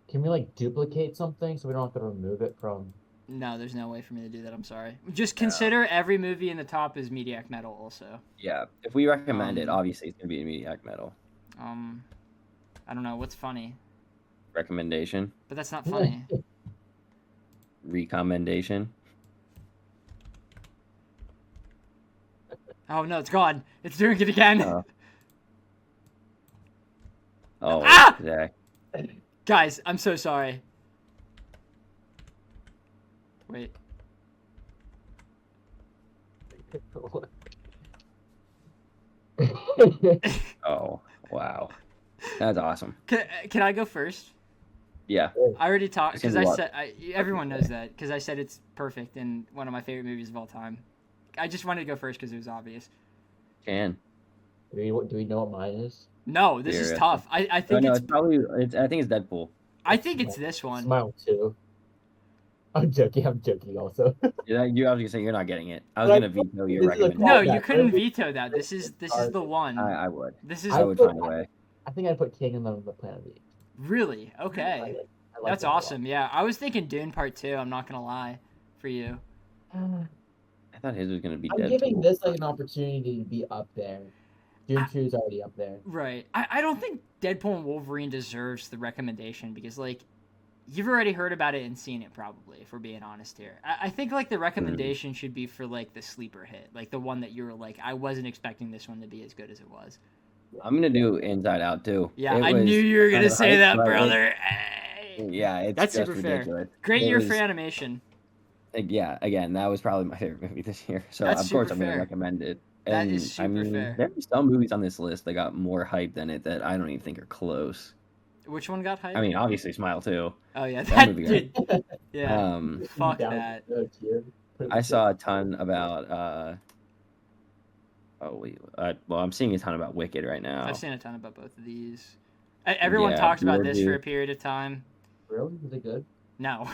Can we duplicate something so we don't have to remove it from? No, there's no way for me to do that. I'm sorry. Just consider every movie in the top is Mediac Metal also. Yeah. If we recommend it, obviously it's gonna be a Mediac Metal. I don't know what's funny. Recommendation. But that's not funny. Recommendation. Oh no, it's gone. It's doing it again. Oh, Ah! Zach. Guys, I'm so sorry. Wait. Oh, wow. That's awesome. Can I go first? Yeah. I already talked It's gonna because be I what? said everyone knows that because I said it's perfect and one of my favorite movies of all time. I just wanted to go first because it was obvious. Can. Do we know what mine is? No, this is Seriously. tough. I Oh, think no, it's it's probably. I think it's Deadpool. I think it's this one. Smile 2. I'm joking also. You obviously say you're not getting it. I was gonna veto your This is a recommendation. No, callback. you couldn't veto that. This is the one. I would. This is I would find a way. I think I'd put King and the Planet of the Apes. really I okay. like That's that a lot. awesome. Yeah, I was thinking Dune Part 2. I'm not gonna lie, for you. I thought his was gonna be I'm Deadpool. giving this like an opportunity to be up there. Dune 2 is already up there. Right. I don't think Deadpool and Wolverine deserves the recommendation because like you've already heard about it and seen it probably, if we're being honest here. I think like the recommendation should be for like the sleeper hit, like the one that you were like, I wasn't expecting this one to be as good as it was. I'm gonna do Inside Out too. Yeah, I knew you were gonna say that, brother. Yeah, it's That's just super ridiculous. fair. Great It year was- for animation. Yeah, again, that was probably my favorite movie this year. So That's of course super I'm gonna fair. recommend it. That And is super I mean, fair. there's some movies on this list that got more hype than it that I don't even think are close. Which one got hyped? I mean, obviously Smile too. Oh yeah, that that movie did. Yeah. Fuck Down that. the tier. Put it I in saw a ton about. Well, I'm seeing a ton about Wicked right now. I've seen a ton about both of these. Everyone Yeah, talked about this Beetlejuice. for a period of time. Really? Was it good? No.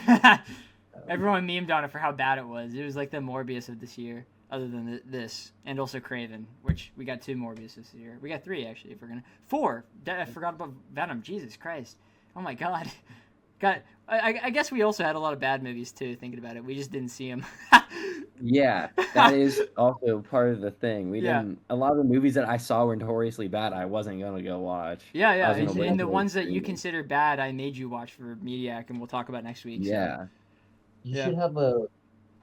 Everyone memed on it for how bad it was. It was like the Morbius of this year, other than this, and also Craven, which we got 2 Morbius this year. We got 3 actually. If we're gonna 4. I forgot about Venom. Jesus Christ. Oh my God. I guess we also had a lot of bad movies too. Thinking about it, we just didn't see them. Yeah, that is also part of the thing. We Yeah. didn't. A lot of the movies that I saw were notoriously bad. I wasn't gonna go watch. Yeah, I was yeah. gonna wait And the till ones that you streaming. consider bad, I made you watch for Mediak, and we'll talk about next week. So. Yeah, You Yeah. should have a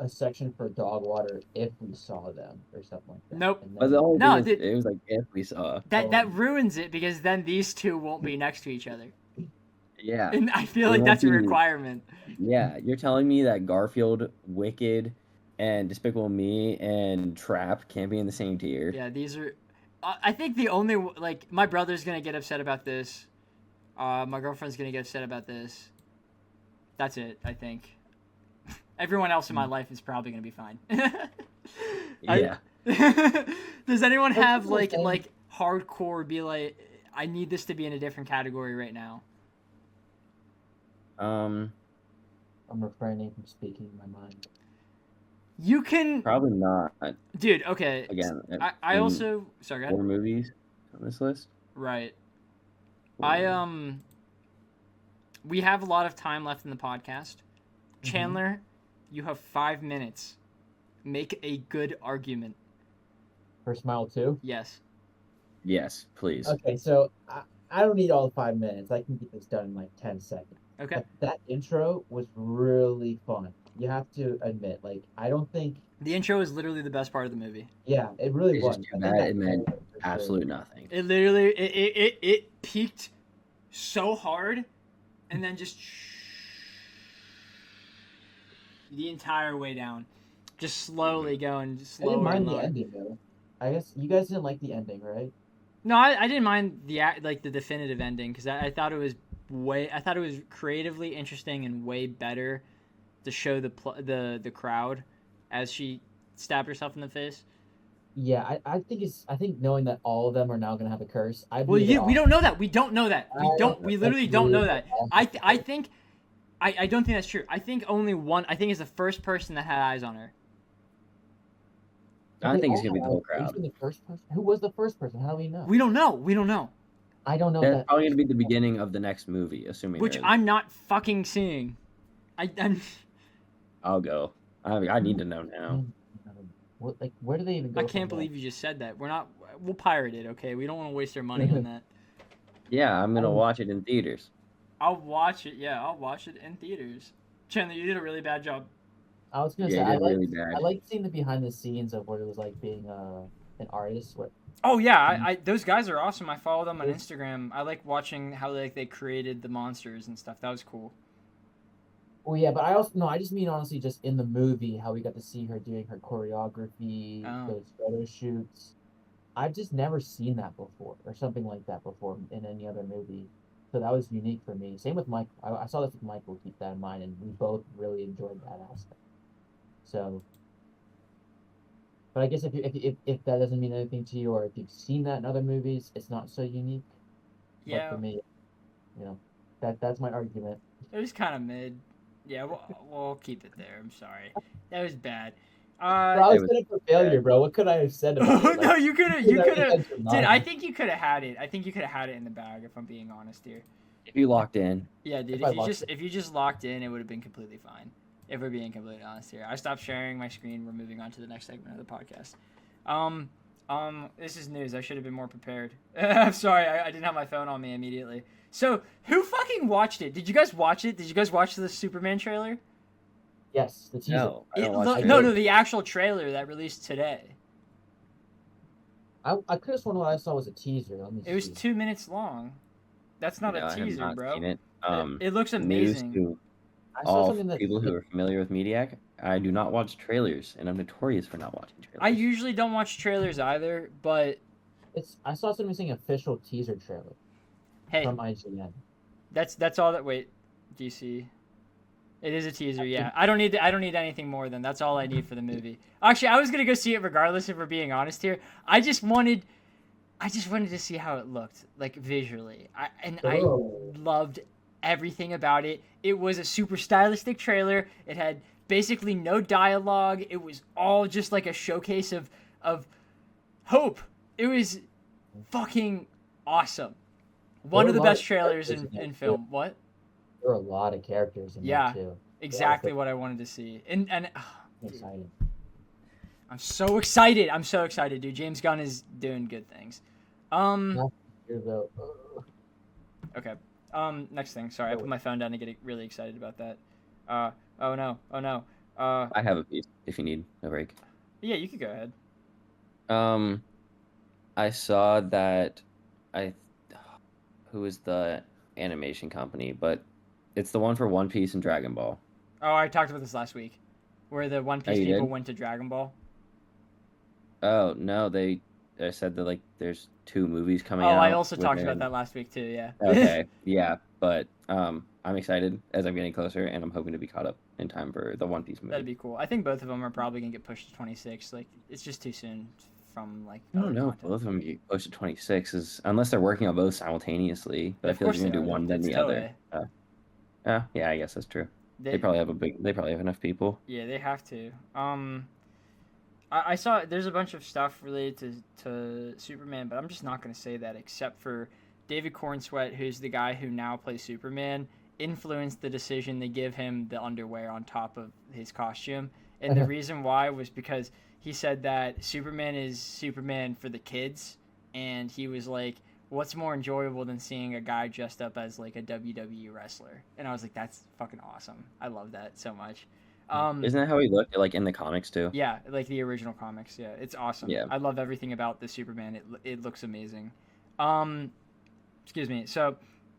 section for dog water if we saw them or something like that. Nope. And but then- the only No, thing is, dude. it was like if we saw. That ruins it because then these 2 won't be next to each other, Yeah, and I feel They like won't that's a be- requirement. yeah. You're telling me that Garfield, Wicked, and Despicable Me and Trap can't be in the same tier? Yeah, these are. I think the only like my brother's gonna get upset about this. My girlfriend's gonna get upset about this. That's it. I think. Everyone else in my life is probably gonna be fine. Yeah. Does anyone That's have the thing. like hardcore be like, I need this to be in a different category right now? I'm refraining from speaking my mind. You can, Probably not. dude. Okay. Again, I in also sorry. Go ahead. 4 movies on this list. Right. Four. We have a lot of time left in the podcast. Mm-hmm. Chandler, you have 5 minutes. Make a good argument. For Smile 2? Yes. Yes, please. Okay, so I don't need all the 5 minutes. I can get this done in like 10 seconds. Okay. But that intro was really fun. You have to admit, like, I don't think, The intro is literally the best part of the movie. yeah, it really It's was. just too I think bad that it meant for sure. Absolute nothing. It literally it peaked so hard, and then just the entire way down, just slowly going, just I didn't slower and mind the lower. ending though. I guess you guys didn't like the ending, right? No, I didn't mind the definitive ending because I thought it was creatively interesting and way better to show the crowd as she stabbed herself in the face. Yeah, I think knowing that all of them are now gonna have a curse. Well, believe it we all. don't know that. We don't know that. We literally That's don't know really that. awesome. I think I don't think that's true. I think only one. I think it's the first person that had eyes on her. I They think it's all gonna be the have- whole are you crowd. saying the first person? Who was the first person? How do we know? We don't know. We don't know. I don't know That's that. probably gonna be the beginning of the next movie, assuming. Which there is. I'm not fucking seeing. I'm I'll go. I need to know now. What, like, where do they even go? I can't believe you just said that. We'll pirate it, okay? We don't want to waste our money on that. Yeah, I'm gonna watch it in theaters. I'll watch it. Yeah, I'll watch it in theaters. Chandler, you did a really bad job. I was gonna Yeah, say it did really bad. I like seeing the behind the scenes of what it was like being and artists. What? Oh yeah, I those guys are awesome. I follow them on Instagram. I like watching how they created the monsters and stuff. That was cool. Well, yeah, but I also no, I just mean honestly, just in the movie, how we got to see her doing her choreography, Oh. those photo shoots. I've just never seen that before, or something like that before in any other movie. So that was unique for me. Same with Mike. I saw this with Michael. Keep that in mind, and we both really enjoyed that aspect. So, but I guess if that doesn't mean anything to you, or if you've seen that in other movies, it's not so unique. But Yeah, for me, that's my argument. it was kind of mid. Yeah, we'll keep it there. I'm sorry. That was bad. Bro, I was set up for failure, bro. What could I have said about it? No, you could have. Dude, I I think you could have had it. I think you could have had it in the bag if I'm being honest here. If you locked in, Yeah, dude. If you just locked in, it would have been completely fine. If we're being completely honest here, I stopped sharing my screen. We're moving on to the next segment of the podcast. This is news. I should have been more prepared. I'm sorry. I didn't have my phone on me immediately. So, who fucking watched it? Did you guys watch it? Did you guys watch the Superman trailer? Yes, the teaser. no, I don't watch No, the actual trailer that released today. I could have sworn what I saw was a teaser. Let me see. It was 2 minutes long. That's not No, a I have teaser, not bro. seen it. It looks News amazing. to I saw all something that people who are familiar with Mediak, I do not watch trailers, and I'm notorious for not watching trailers. I usually don't watch trailers either, but I saw something saying official teaser trailer hey, from IGN. that's all that. Wait, DC. It is a teaser, yeah. I don't need anything more than that's all I need for the movie. Actually, I was gonna go see it regardless. If we're being honest here, I just wanted to see how it looked, like visually. I loved everything about it. It was a super stylistic trailer. It had basically no dialogue. It was all just like a showcase of hope. It was fucking awesome. One of the best trailers in film. What? There were a lot of characters in there too. Exactly what I wanted to see. And Exciting. I'm so excited. I'm so excited, dude. James Gunn is doing good things. Okay. Next thing. Sorry, I put my phone down to get really excited about that. Oh no. I have a piece if you need a break. Yeah, you could go ahead. I saw that who is the animation company, but it's the one for One Piece and Dragon Ball. Oh, I talked about this last week, where the One Piece you people did? went to Dragon Ball. Oh no, they said that like there's 2 movies coming Oh, out. I also talked about that last week too. Yeah. Okay, yeah, but I'm excited as I'm getting closer, and I'm hoping to be caught up in time for the One Piece movie. That'd be cool. I think both of them are probably gonna get pushed to 26. Like, it's just too soon from like. I don't other know if content. both of them get close to 26, unless they're working on both simultaneously. But I Of feel like course you're gonna they do are. one then It's the other. Toei. Yeah, I guess that's true. They They probably have enough people. Yeah, they have to. I saw there's a bunch of stuff related to Superman, but I'm just not going to say that except for David Cornsweet, who's the guy who now plays Superman, influenced the decision to give him the underwear on top of his costume. And the reason why was because he said that Superman is Superman for the kids, and he was like, what's more enjoyable than seeing a guy dressed up as like a WWE wrestler? And I was like, that's fucking awesome. I love that so much. Isn't that how he looked like in the comics too? Yeah, like the original comics. Yeah, it's awesome. Yeah. I love everything about the Superman. It looks amazing. Excuse me. So,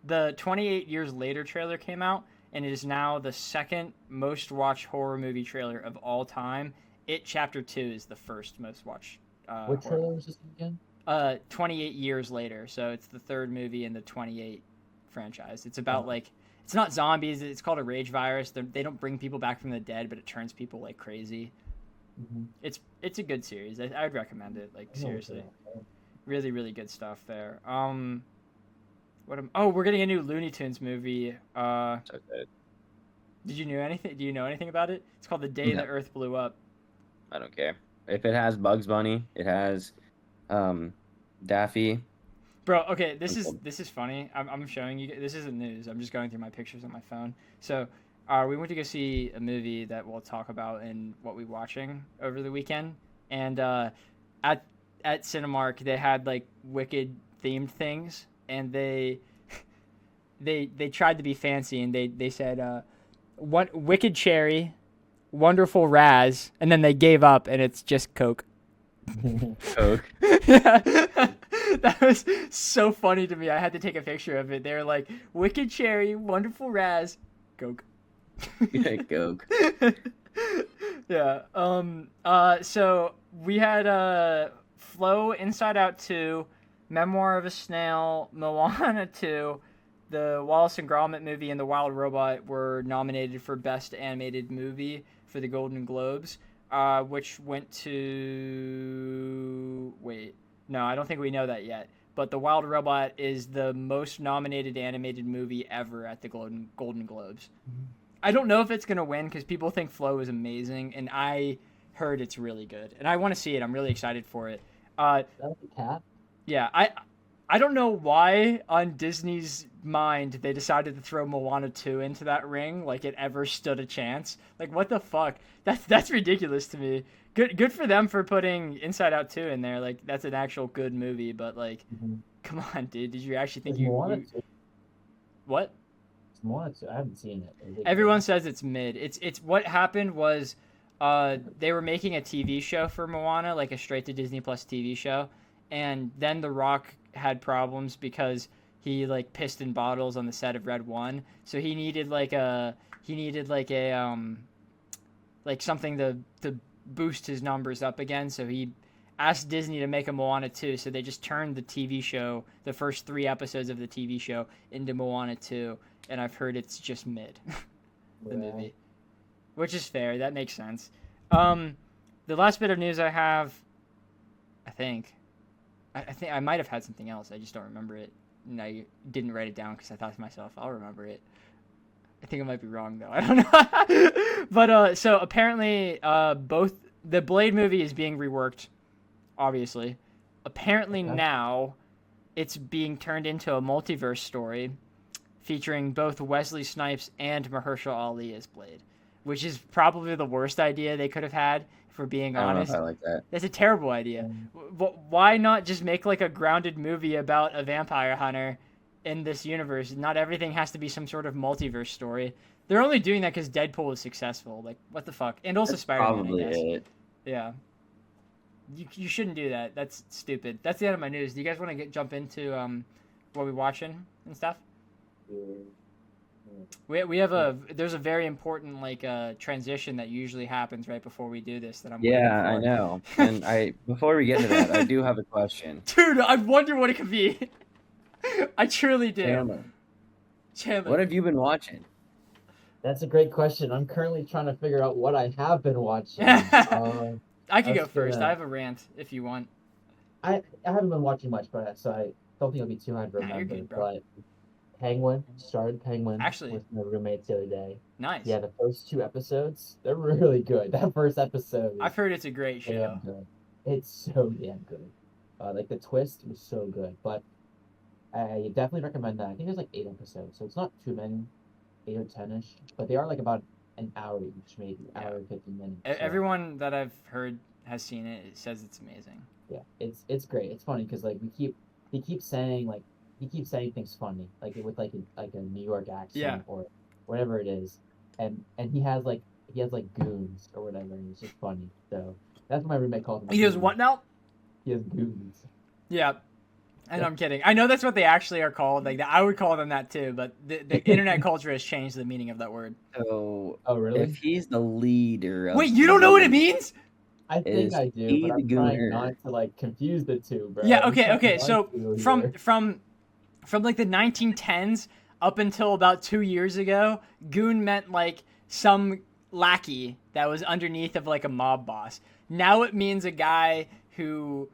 the 28 Years Later trailer came out, and it is now the second most watched horror movie trailer of all time. It Chapter 2 is the first most watched. What trailer was this again? 28 Years Later. So it's the third movie in the 28 franchise. It's about like. It's not zombies. It's called a rage virus. They don't bring people back from the dead, but it turns people like crazy. Mm-hmm. It's a good series. I would recommend it. Like seriously, really really good stuff there. We're getting a new Looney Tunes movie. Did you know anything? Do you know anything about it? It's called The Day the Earth Blew Up. I don't care if it has Bugs Bunny. It has Daffy. Bro, okay, this is funny. I'm showing you. This isn't news. I'm just going through my pictures on my phone. So, we went to go see a movie that we'll talk about in what we're watching over the weekend. And at Cinemark, they had like Wicked themed things, and they tried to be fancy, and they said what Wicked Cherry, Wonderful Raz, and then they gave up, and it's just Coke. Coke. Yeah. That was so funny to me. I had to take a picture of it. They were like, Wicked Cherry, Wonderful Raz, Coke. Coke. Yeah. So we had Flow, Inside Out 2, Memoir of a Snail, Moana 2, the Wallace and Gromit movie, and The Wild Robot were nominated for Best Animated Movie for the Golden Globes, which went to... Wait. No, I don't think we know that yet. But The Wild Robot is the most nominated animated movie ever at the Golden Globes. I don't know if it's going to win because people think Flow is amazing, and I heard it's really good. And I want to see it. I'm really excited for it. That was a cat? Yeah, I don't know why on Disney's mind they decided to throw Moana 2 into that ring like it ever stood a chance. Like, what the fuck? That's ridiculous to me. Good for them for putting Inside Out 2 in there. Like, that's an actual good movie, but, like, come on, dude. Did you actually think you... What? Moana 2, I haven't seen it. Everyone says it's mid. It's what happened was they were making a TV show for Moana, like a straight to Disney Plus TV show, and then The Rock had problems because he like pissed in bottles on the set of Red 1, so he needed like something to boost his numbers up again, so he asked Disney to make a Moana 2, so they just turned the TV show, the first 3 episodes of the TV show, into Moana 2, and I've heard it's just mid, the movie, which is fair. That makes sense. The last bit of news I have, I think I might have had something else. I just don't remember it, and I didn't write it down because I thought to myself, I'll remember it. I think I might be wrong though. I don't know. But so apparently, both the Blade movie is being reworked. Obviously, apparently now it's being turned into a multiverse story featuring both Wesley Snipes and Mahershala Ali as Blade, which is probably the worst idea they could have had, if we're being honest. I don't know if I like that. That's a terrible idea. Why not just make like a grounded movie about a vampire hunter in this universe? Not everything has to be some sort of multiverse story. They're only doing that because Deadpool was successful. Like, what the fuck? And also Spider-Man, probably I guess. it. Yeah. You shouldn't do that. That's stupid. That's the end of my news. Do you guys want to jump into what we're watching and stuff? We have there's a very important like transition that usually happens right before we do this that I'm waiting for. I know. And before we get into that, I do have a question. Dude, I wonder what it could be. I truly do. Chandler, what have you been watching? That's a great question. I'm currently trying to figure out what I have been watching. I can go first. I have a rant if you want. I haven't been watching much, but so I don't think it'll be too hard to remember. Good, but started Penguin actually with my roommates the other day. Nice. Yeah, the first 2 episodes, they're really good. That first episode. I've heard it's a great show. Good. It's so damn good. Like the twist was so good, but I definitely recommend that. I think there's like 8 episodes, so it's not too many, 8 or 10ish, but they are like about an hour each, maybe hour and 50 minutes. So. Everyone that I've heard has seen it. It says it's amazing. Yeah, it's great. It's funny because like he keeps saying things funny, like with like a New York accent or whatever it is, and he has goons or whatever, and it's just funny. So that's what my roommate calls him. He has what now? He has goons. Yeah. And I'm kidding. I know that's what they actually are called. Like I would call them that too, but the internet culture has changed the meaning of that word. So, really? If he's the leader of... Wait, you don't know what it means? I think I do, but I'm trying not to like confuse the two, bro. Yeah, okay. So from like the 1910s up until about 2 years ago, goon meant like some lackey that was underneath of like a mob boss. Now it means a guy who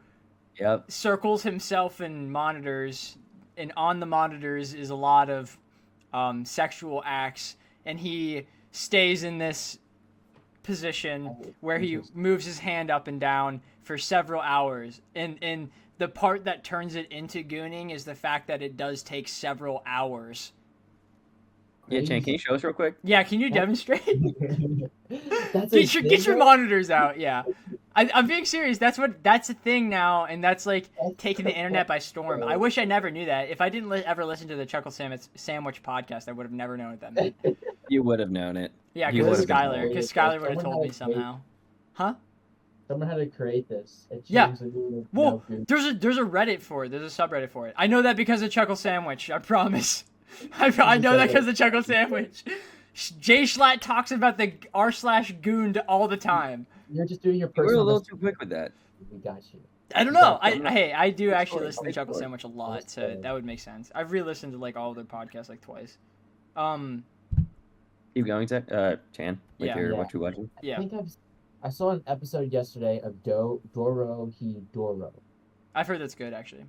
circles himself in monitors, and on the monitors is a lot of sexual acts, and he stays in this position where he moves his hand up and down for several hours. And the part that turns it into gooning is the fact that it does take several hours. Yeah, Chan, can you show us real quick? Yeah, can you demonstrate? Get your monitors out. Yeah, I'm being serious. That's a thing now, and that's like taking the internet by storm. I wish I never knew that. If I didn't ever listen to the Chuckle Sandwich podcast, I would have never known what that meant. You would have known it. Yeah, because Skylar would have told me somehow. Huh? Someone had to create this. It Yeah. changed the Google. Well, there's a Reddit for it. There's a subreddit for it. I know that because of Chuckle Sandwich. I promise. I know that because of Chuckle Sandwich. Jay Schlatt talks about the r/goon all the time. You're just doing your We're a personal. little too quick with that. We got you. I don't You know. got you. I do Wait actually for it, listen to wait Chuckle for it. Sandwich a lot, Wait so for it. that would make sense. I've re-listened to like all of their podcasts like twice. Keep going, Chan. With Yeah. your Yeah. what you watching? Yeah. I saw an episode yesterday of Doro Doro. I've heard that's good actually.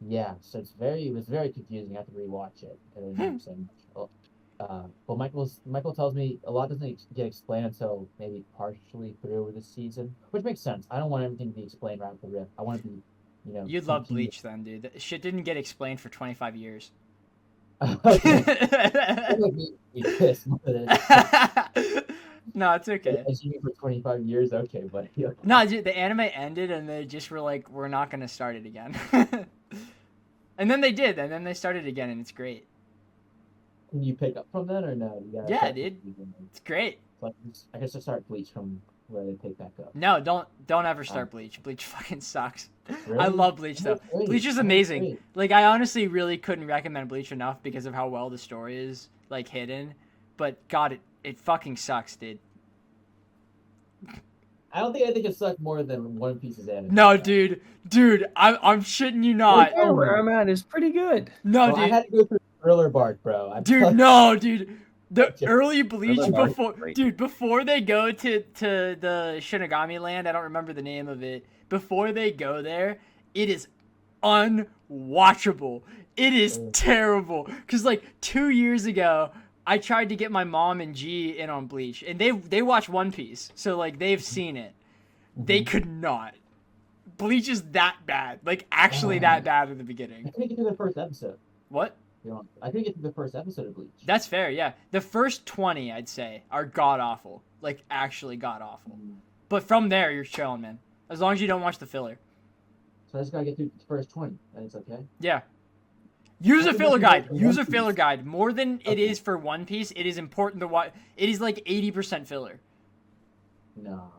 Yeah, so it was very confusing. I have to rewatch it. I didn't understand much. But Michael tells me a lot doesn't get explained until maybe partially through the season, which makes sense. I don't want everything to be explained right off the rip. I want to be, You'd love continuous. Bleach then, dude. That shit didn't get explained for 25 years. Okay. That would be pissed more than No, it's okay. Assuming for 25 years, okay, buddy. Okay. No, dude, the anime ended and they just were like, we're not gonna start it again. And then they did, and then they started again, and it's great. Can you pick up from that or no? Yeah, dude. It's great. So I guess I start Bleach from where they pick back up. No, don't ever start Bleach. Bleach fucking sucks. Really? I love Bleach though. Great. Bleach is That's amazing. great. Like I honestly really couldn't recommend Bleach enough because of how well the story is like hidden. But God, it fucking sucks, dude. I don't think anything can suck more than One Piece's anime. No, dude, I'm shitting you not. Well, where I'm at is pretty good. No, Well, I dude, had to go through Thriller Bark, bro. dude, no, dude. The Just- early Bleach Thriller Bark's before, great. dude, before they go to the Shinigami land, I don't remember the name of it. Before they go there, it is unwatchable. It is terrible. Cause like 2 years ago, I tried to get my mom and G in on Bleach, and they watch One Piece, so like they've seen it. They could not. Bleach is that bad, like actually that bad in the I beginning. couldn't get through the first episode. What? I couldn't get through the first episode of Bleach. That's fair, yeah. The first 20, I'd say, are god awful, like actually god awful. But from there, you're chilling, man. As long as you don't watch the filler. So I just gotta get through the first 20, and it's okay. Yeah. Use a I think filler that's guide. what Use a One filler Piece- guide. More than it Okay. is for One Piece, it is important to watch. It is like 80% filler. No.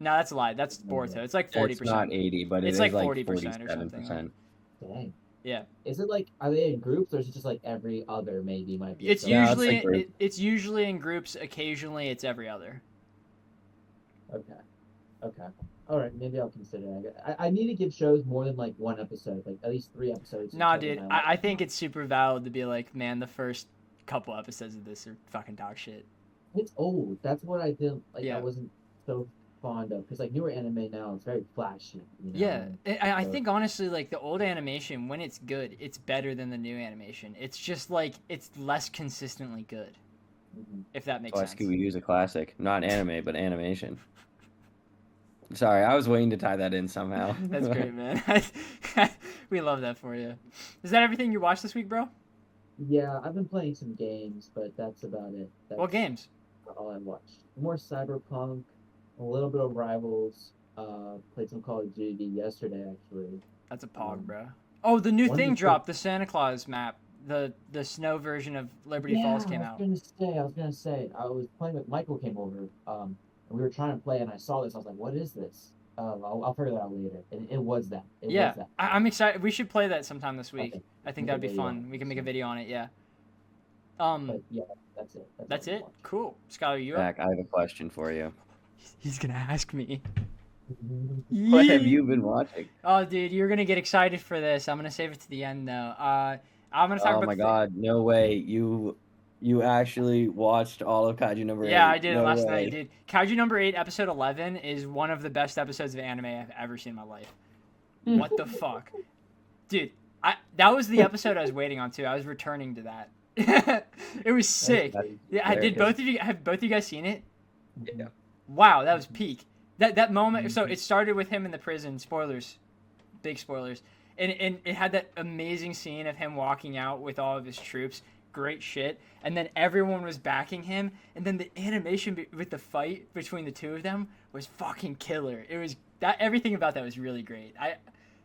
No, that's a lie. That's Boruto. It's like 40%. It's not 80, but It's it's like like 40% or something. 47%. Dang. Yeah. Is it like, are they in groups, or is it just like every other maybe might be? It's so- Yeah, it's usually like group. it's usually in groups. Occasionally, it's every other. Okay. All right, maybe I'll consider it. I need to give shows more than like one episode, like at least 3 episodes. Nah, until dude. then I think it's super valid to be like, man, the first couple episodes of this are fucking dog shit. It's old. That's what I didn't like. Yeah. I wasn't so fond of because like newer anime now, it's very flashy. You know? Yeah, I So- think honestly, like the old animation, when it's good, it's better than the new animation. It's just like it's less consistently good, Mhm. if that makes Why sense. Scooby Doo's a classic, not anime, but animation. Sorry, I was waiting to tie that in somehow. That's great, man. We love that for you. Is that everything you watched this week, bro? Yeah, I've been playing some games, but that's about it. That's What games? all I watched. More Cyberpunk, a little bit of Rivals. Played some Call of Duty yesterday, actually. That's a pog, bro. Oh, the new one thing of the- dropped, the Santa Claus map. The snow version of Liberty Falls came out. I was gonna say, I was playing with Michael came over, and we were trying to play, and I saw this. I was like, "What is this?" I'll figure that out later. And it was that. It Yeah, was that. I'm excited. We should play that sometime this week. Okay. I think Make a that'd be video fun. on it. We can make a video on it. Yeah. But yeah, that's it. That's all I it. watched. Cool. Skylar, you up? Zach, I have a question for you. He's gonna ask me. What have you been watching? Oh, dude, you're gonna get excited for this. I'm gonna save it to the end, though. I'm gonna talk Oh about. my god, no way. You actually watched all of Kaiju number 8. Yeah, I did it No last way. night, dude. Kaiju number 8, episode 11, is one of the best episodes of anime I've ever seen in my life. What the fuck, dude? That was the episode I was waiting on too. I was returning to that. It was sick. That is Yeah, did hilarious. have both of you guys seen it? Yeah. Wow, that was peak. That moment. So it started with him in the prison. Spoilers, big spoilers. And it had that amazing scene of him walking out with all of his troops. Great shit. And then everyone was backing him. And then the animation with the fight between the two of them was fucking killer. It was that everything about that was really great.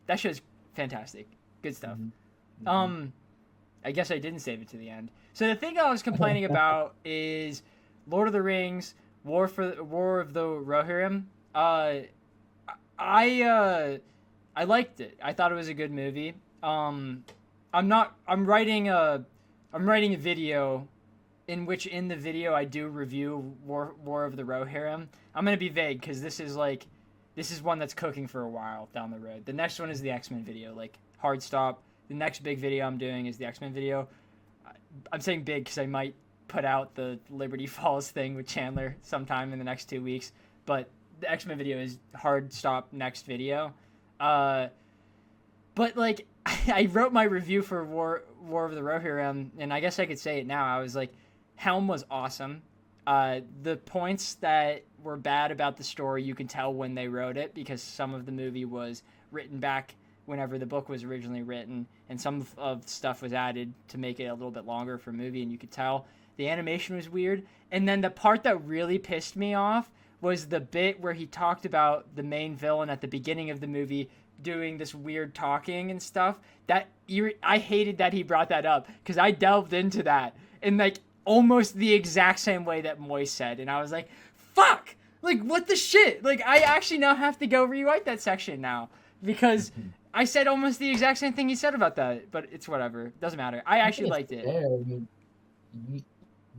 That show's fantastic. Good stuff. I guess I didn't save it to the end. So the thing I was complaining about is Lord of the Rings, War of the Rohirrim. I liked it. I thought it was a good movie. I'm writing a video in which in the video I do review War of the Rohirrim. I'm gonna be vague because this is one that's cooking for a while down the road. The next one is the X-Men video, like hard stop. The next big video I'm doing is the X-Men video. I'm saying big because I might put out the Liberty Falls thing with Chandler sometime in the next 2 weeks. But the X-Men video is hard stop next video. But like I wrote my review for War of the Rohirrim, and I guess I could say it now. I was like, Helm was awesome. The points that were bad about the story, you can tell when they wrote it because some of the movie was written back whenever the book was originally written, and some of stuff was added to make it a little bit longer for a movie, and you could tell. The animation was weird. And then the part that really pissed me off was the bit where he talked about the main villain at the beginning of the movie doing this weird talking and stuff. I hated that he brought that up because I delved into that in like almost the exact same way that Moise said, and I was like, fuck, like what the shit? Like I actually now have to go rewrite that section now because I said almost the exact same thing he said about that, but it's whatever. It doesn't matter. I actually liked it. Fair. I mean,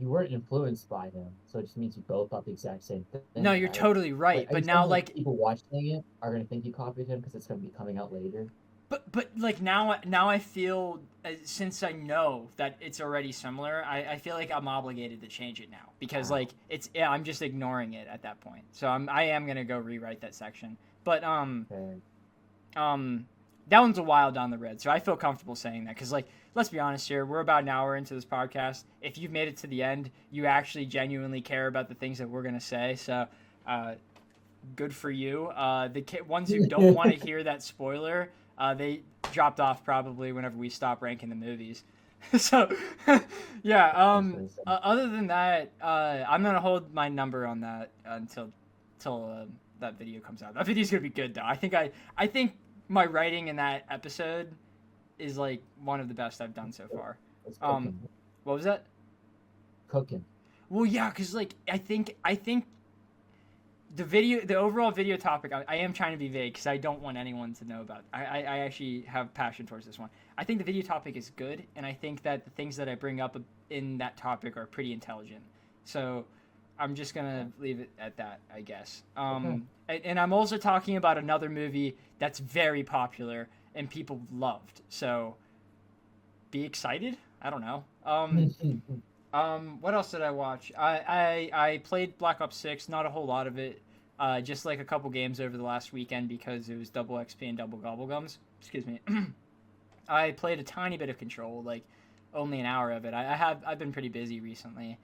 you weren't influenced by him, so it just means you both thought the exact same thing. No, you're totally right. But now, like, people watching it are gonna think you copied him because it's gonna be coming out later. But like now I feel since I know that it's already similar, I feel like I'm obligated to change it now because like I'm just ignoring it at that point. So I am gonna go rewrite that section. But Okay. that one's a while down the road, so I feel comfortable saying that because like let's be honest here, we're about an hour into this podcast. If you've made it to the end, you actually genuinely care about the things that we're gonna say. So good for you. The ones who don't want to hear that spoiler. They dropped off probably whenever we stopped ranking the movies. So, yeah. Other than that, I'm gonna hold my number on that until that video comes out. That video's gonna be good though. I think my writing in that episode is like one of the best I've done so far. What was that? Cooking. Well, yeah, cause like I think. The overall video topic, I am trying to be vague because I don't want anyone to know about. I actually have passion towards this one. I think the video topic is good, and I think that the things that I bring up in that topic are pretty intelligent. So I'm just gonna leave it at that, I guess. And I'm also talking about another movie that's very popular and people loved. So be excited. I don't know. What else did I watch? I played Black Ops 6, not a whole lot of it. Just like a couple games over the last weekend because it was double XP and double gobblegums. Excuse me. I played a tiny bit of Control, like only an hour of it. I've been pretty busy recently.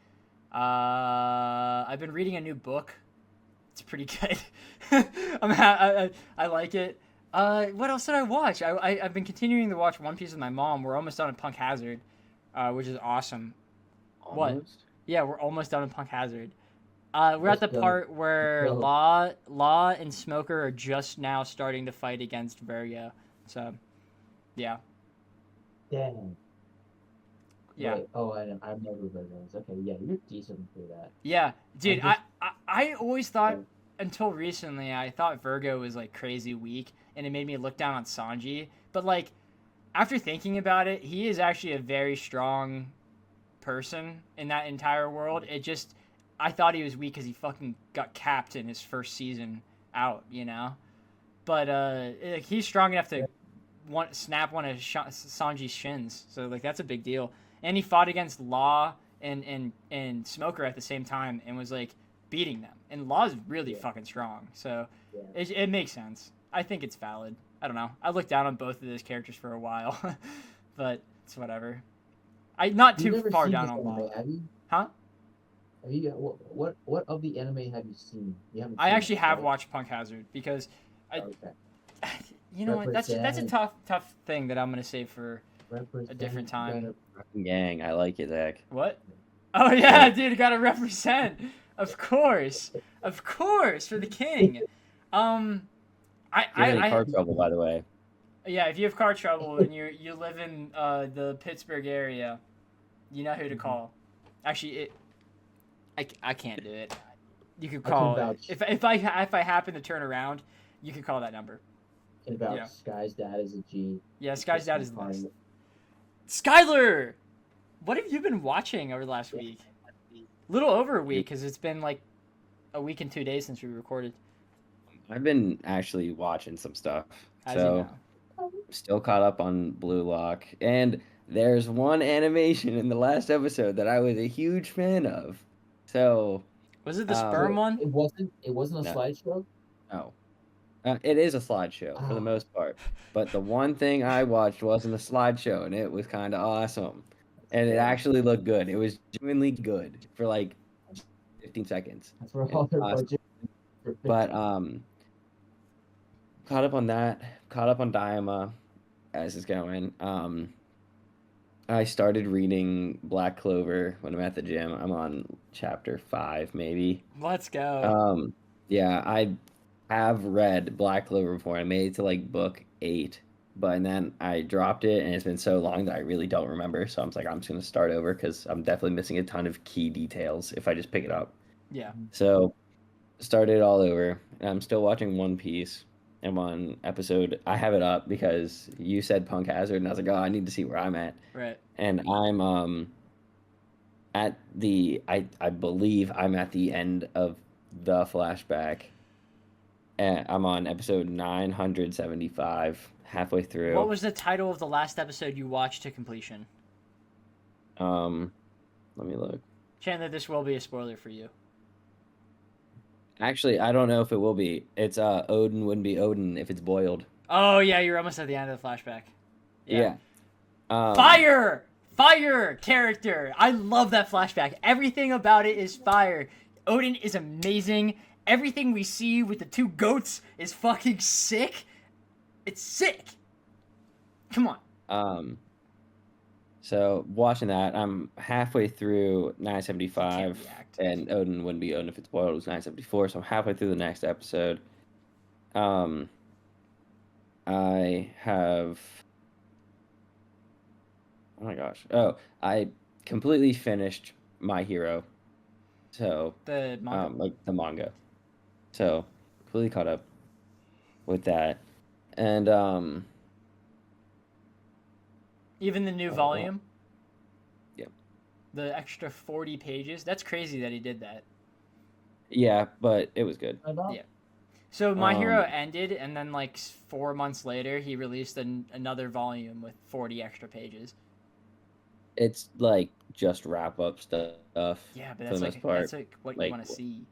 I've been reading a new book. It's pretty good. I like it. What else did I watch? I've been continuing to watch One Piece with my mom. We're almost done at Punk Hazard, which is awesome. Almost? What? Yeah, we're almost done with Punk Hazard. We're at the part where Law and Smoker are just now starting to fight against Virgo. So, yeah. Damn. Yeah. Wait, I remember Virgos. Okay, yeah, you're decent for that. Yeah, dude, I always thought, until recently, I thought Virgo was, like, crazy weak, and it made me look down on Sanji. But, like, after thinking about it, he is actually a very strong person in that entire world. I thought he was weak because he fucking got capped in his first season out, you know? But he's strong enough to snap one of Sanji's shins, so like that's a big deal. And he fought against Law and Smoker at the same time and was like beating them. And Law's really fucking strong, so it makes sense. I think it's valid. I don't know. I looked down on both of those characters for a while, but it's whatever. Not too far down on Law. Huh? Have you what of the anime have you seen? I actually have watched Punk Hazard because you know what? That's a tough thing that I'm gonna save for a different time. Gang, I like it, Zach. What? Oh yeah, dude, gotta represent. Of course, for the king. I car trouble, by the way. Yeah, if you have car trouble and you live in the Pittsburgh area, you know who to call. Actually, I can't do it. You could call if I happen to turn around. you can call that number. And about Yeah. Sky's dad is a G. Yeah, Sky's dad is the Part of best. it. Skylar, what have you been watching over the last week? A little over a week, because it's been like a week and 2 days since we recorded. I've been actually watching some stuff. As So you know. still caught up on Blue Lock. And there's one animation in the last episode that I was a huge fan of. So Was it the sperm one? It wasn't a No. slideshow. oh. It is a slideshow for the most part. But the one thing I watched wasn't a slideshow, and it was kind of awesome. And it actually looked good. It was genuinely good for like 15 seconds. That's where all their Awesome. budget. But caught up on that. Caught up on Daima as it's going. I started reading Black Clover when I'm at the gym. I'm on chapter 5, maybe. Let's go. Yeah, I have read Black Clover before. I made it to like book 8, but then I dropped it, and it's been so long that I really don't remember. So I'm just like, I'm just gonna start over because I'm definitely missing a ton of key details if I just pick it up. Yeah. So started all over. And I'm still watching One Piece. I'm on episode. I have it up because you said Punk Hazard, and I was like, oh, I need to see where I'm at. Right. And I'm at the I believe I'm at the end of the flashback. And I'm on episode 975, halfway through. What was the title of the last episode you watched to completion? Let me look. Chandler, this will be a spoiler for you. Actually, I don't know if it will be. It's Odin wouldn't be Odin if it's boiled. Oh yeah, you're almost at the end of the flashback. Yeah. Fire character. I love that flashback. Everything about it is fire. Odin is amazing. Everything we see with the 2 goats is fucking sick. It's sick. Come on. So watching that, I'm halfway through 975, and Odin wouldn't be Odin if it's boiled. It was 974, so I'm halfway through the next episode. I have. Oh my gosh! Oh, I completely finished My Hero. So The manga. like the manga. So completely caught up with that, and Even the new volume. Yep. The extra 40 pages. That's crazy that he did that. Yeah, but it was good. Yeah. So My Hero ended, and then like 4 months later, he released another volume with 40 extra pages. It's like just wrap up stuff. Yeah, but for the most part. that's like what you want to see.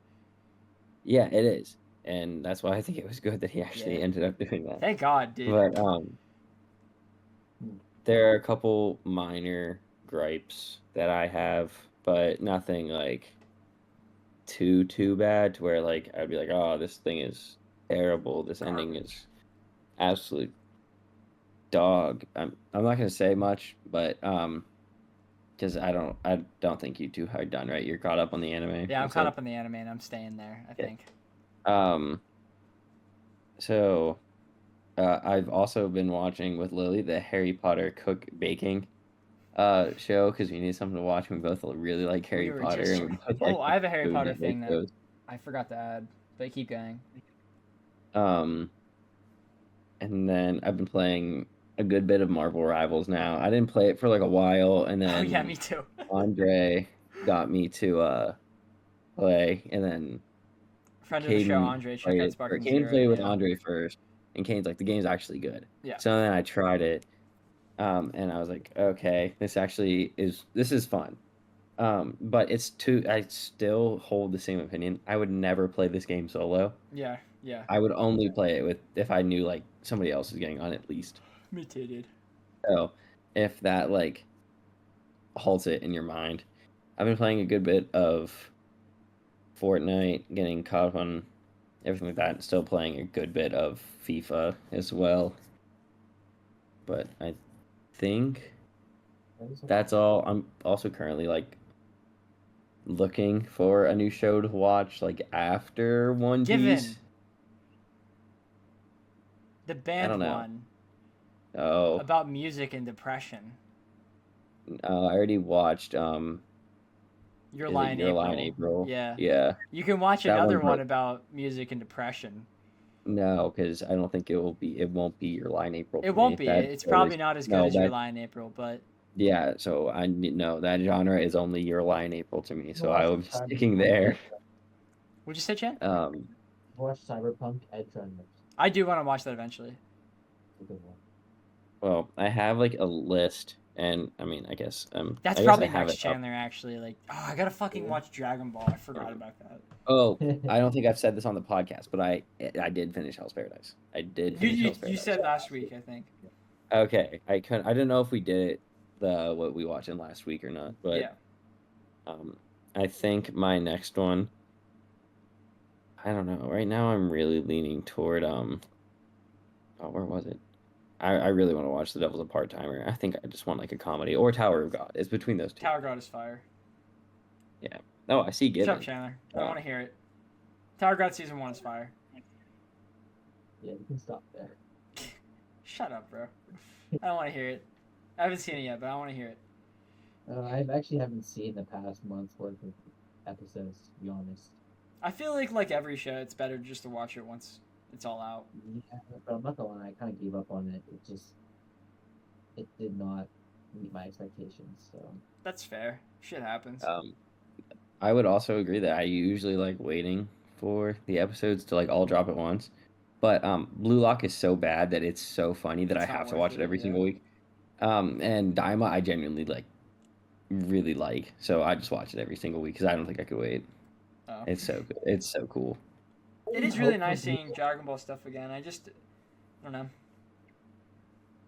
Yeah, it is, and that's why I think it was good that he actually ended up doing that. Thank God, dude. But there are a couple minor gripes that I have, but nothing like too bad to where like I'd be like, oh, this thing is terrible. This ending is absolute dog. I'm not gonna say much, but because I don't think you two are done, right? You're caught up on the anime. Yeah, I'm caught up on the anime, and I'm staying there, I think. So I've also been watching with Lily the Harry Potter baking show because we need something to watch. We both really like Harry Potter. I have a Harry Potter thing that I forgot to add, but keep going. And then I've been playing a good bit of Marvel Rivals now. I didn't play it for like a while, and then yeah, me too. Andre got me to play, and then friend of the show, Andre, check out Sparking Kane Zero. played with Andre first, and Kane's like, the game's actually good. Yeah. So then I tried it, and I was like, okay, this is fun. But I still hold the same opinion. I would never play this game solo. Yeah. I would only play it if I knew like somebody else was getting on at least. Me too, dude. So if that like halts it in your mind, I've been playing a good bit of Fortnite, getting caught up on everything like that, and still playing a good bit of FIFA as well. But I think that's all. I'm also currently like looking for a new show to watch like after One Piece. The band one. Oh. About music and depression. I already watched Your Lie in April. April. Yeah. Yeah. You can watch another one about music and depression. No, because I don't think it will be. It won't be Your Lie in April It for won't me. be. That It's probably always not as good no as Your that Lie in April, but yeah. So I no that genre is only Your Lie in April to me. So I Watch will be sticking Cyberpunk there. Edge Runners. what'd you say, Chan? Um, Watch Cyberpunk Edge Runners. I do want to watch that eventually. It's a good one. well, I have like a list, and I mean, That's I guess I probably have next it up. Chandler actually. Like, oh, I gotta fucking watch Dragon Ball. I forgot about that. Oh, I don't think I've said this on the podcast, but I did finish Hell's Paradise. I did You finish you, Hell's you Paradise. said last week, I think. Okay, I didn't know if we did it what we watched in last week or not, but Yeah. um, I think my next one. I don't know. Right now, I'm really leaning toward oh, where was it? I really want to watch The Devil's a Part-Timer. I think I just want like a comedy or Tower of God. It's between those two. Tower God is fire. Yeah. Oh, I see Shut up, Given. Chandler. I don't want to hear it. Tower God season 1 is fire. Yeah, you can stop there. Shut up, bro. I don't want to hear it. I haven't seen it yet, but I want to hear it. I actually haven't seen the past month's worth of episodes, to be honest. I feel like every show, it's better just to watch it once it's all out. Yeah, but I'm not gonna lie, I kind of gave up on it. It did not meet my expectations. So That's fair. Shit happens. I would also agree that I usually like waiting for the episodes to like all drop at once. But Blue Lock is so bad that it's so funny that It's I not have to worth watch it, it every yeah. single week. And Daima I genuinely like really like, so I just watch it every single week because I don't think I could wait. Oh. It's so good. It's so cool. It is really nice seeing Dragon Ball stuff again. I don't know.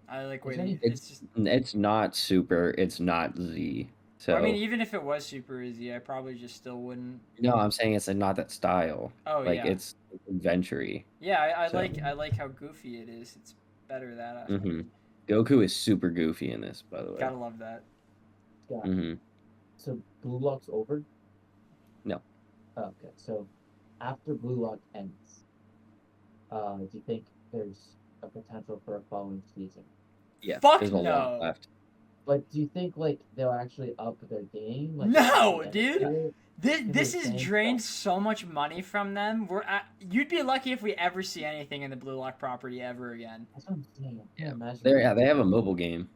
I like waiting. It's not Super. It's not Z. So I mean, even if it was super easy, I probably just still wouldn't. no, I'm saying it's not that style. Oh Like yeah. it's adventure-y. Yeah, I So- like how goofy it is. It's better that aspect. Mhm. Goku is super goofy in this, by the way. Gotta love that. yeah. hmm So Blue Lock's over. No. Okay, so after Blue Lock ends, do you think there's a potential for a following season? Yeah. Fuck there's a no. lot left. But do you think like they'll actually up their game? Like, No, like, dude. This Because has they drained so much money from them. You'd be lucky if we ever see anything in the Blue Lock property ever again. That's what I'm saying. I can't imagine. They have a mobile game.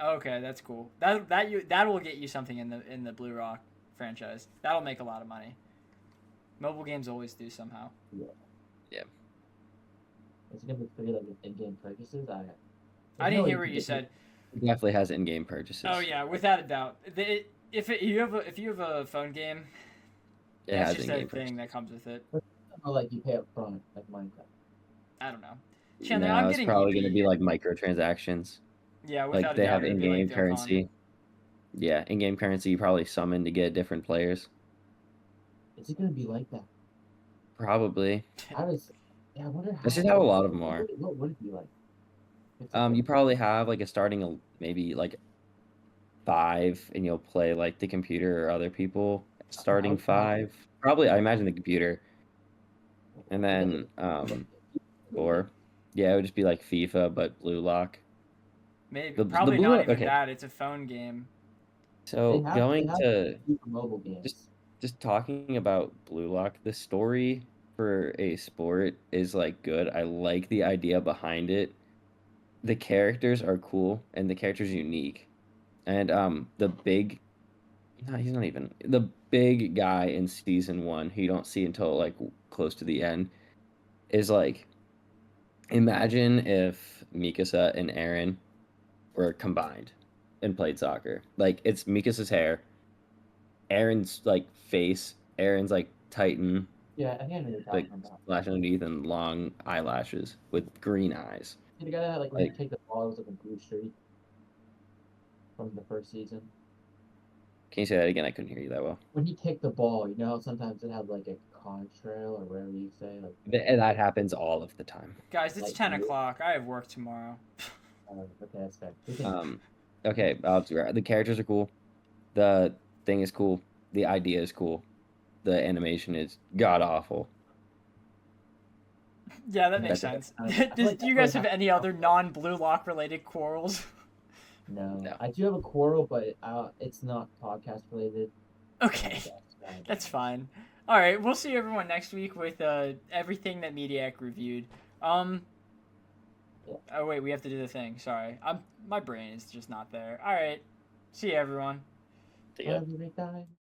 Okay, that's cool. That will get you something in the Blue Rock franchise. That'll make a lot of money. Mobile games always do somehow. Is it gonna be free like with in-game purchases? I didn't hear what you said. It definitely has in-game purchases. Oh yeah, without a doubt. If you have a phone game, It that's has just in-game a thing purchases. that comes with it. Oh, like you pay up front, like Minecraft. I don't know. Chandler, No, I'm it's getting probably EP. going to be like microtransactions. Yeah, without Like a they doubt, have it'd be in-game like Dokkan. currency. Yeah, in-game currency you probably summon to get different players. Is it gonna be like that? Probably. How does? Yeah, I wonder how. That's just how a lot of them are. What would it be like? You probably have like a starting maybe like 5, and you'll play like the computer or other people starting Okay. 5. Probably, I imagine the computer, and then or yeah, it would just be like FIFA but Blue Lock. Maybe The probably Blue not Lock- even okay. that. It's a phone game. So They have- going they have to mobile games. just talking about Blue Lock, the story for a sport is like good. I like the idea behind it. The characters are cool and the character's unique. And the big no, he's not even the big guy in season 1 who you don't see until like close to the end is like, imagine if Mikasa and Eren were combined and played soccer. Like it's Mikasa's hair, Eren's like face, Eren's like Titan, Yeah, I think I know what you're like talking about. slash underneath and long eyelashes with green eyes. The guy that like when you Like- take the ball, it was like a blue streak from the first season. Can you say that again? I couldn't hear you that well. When he kicked the ball, you know how sometimes it had like a contrail or whatever you say, like. And that happens all of the time. Guys, it's Like 10 you. o'clock. I have work tomorrow. Okay, that's fair. We can- Okay, the characters are cool. The thing is cool. The idea is cool. The animation is god awful. Yeah, that makes That's- sense. Do you guys have any other non-Blue Lock related quarrels? No, No. I do have a quarrel, but it's not podcast related. Okay, that's fine. All right, we'll see everyone next week with everything that Mediak reviewed. Oh wait, we have to do the thing. Sorry, my brain is just not there. All right, see you everyone. See ya. Every time.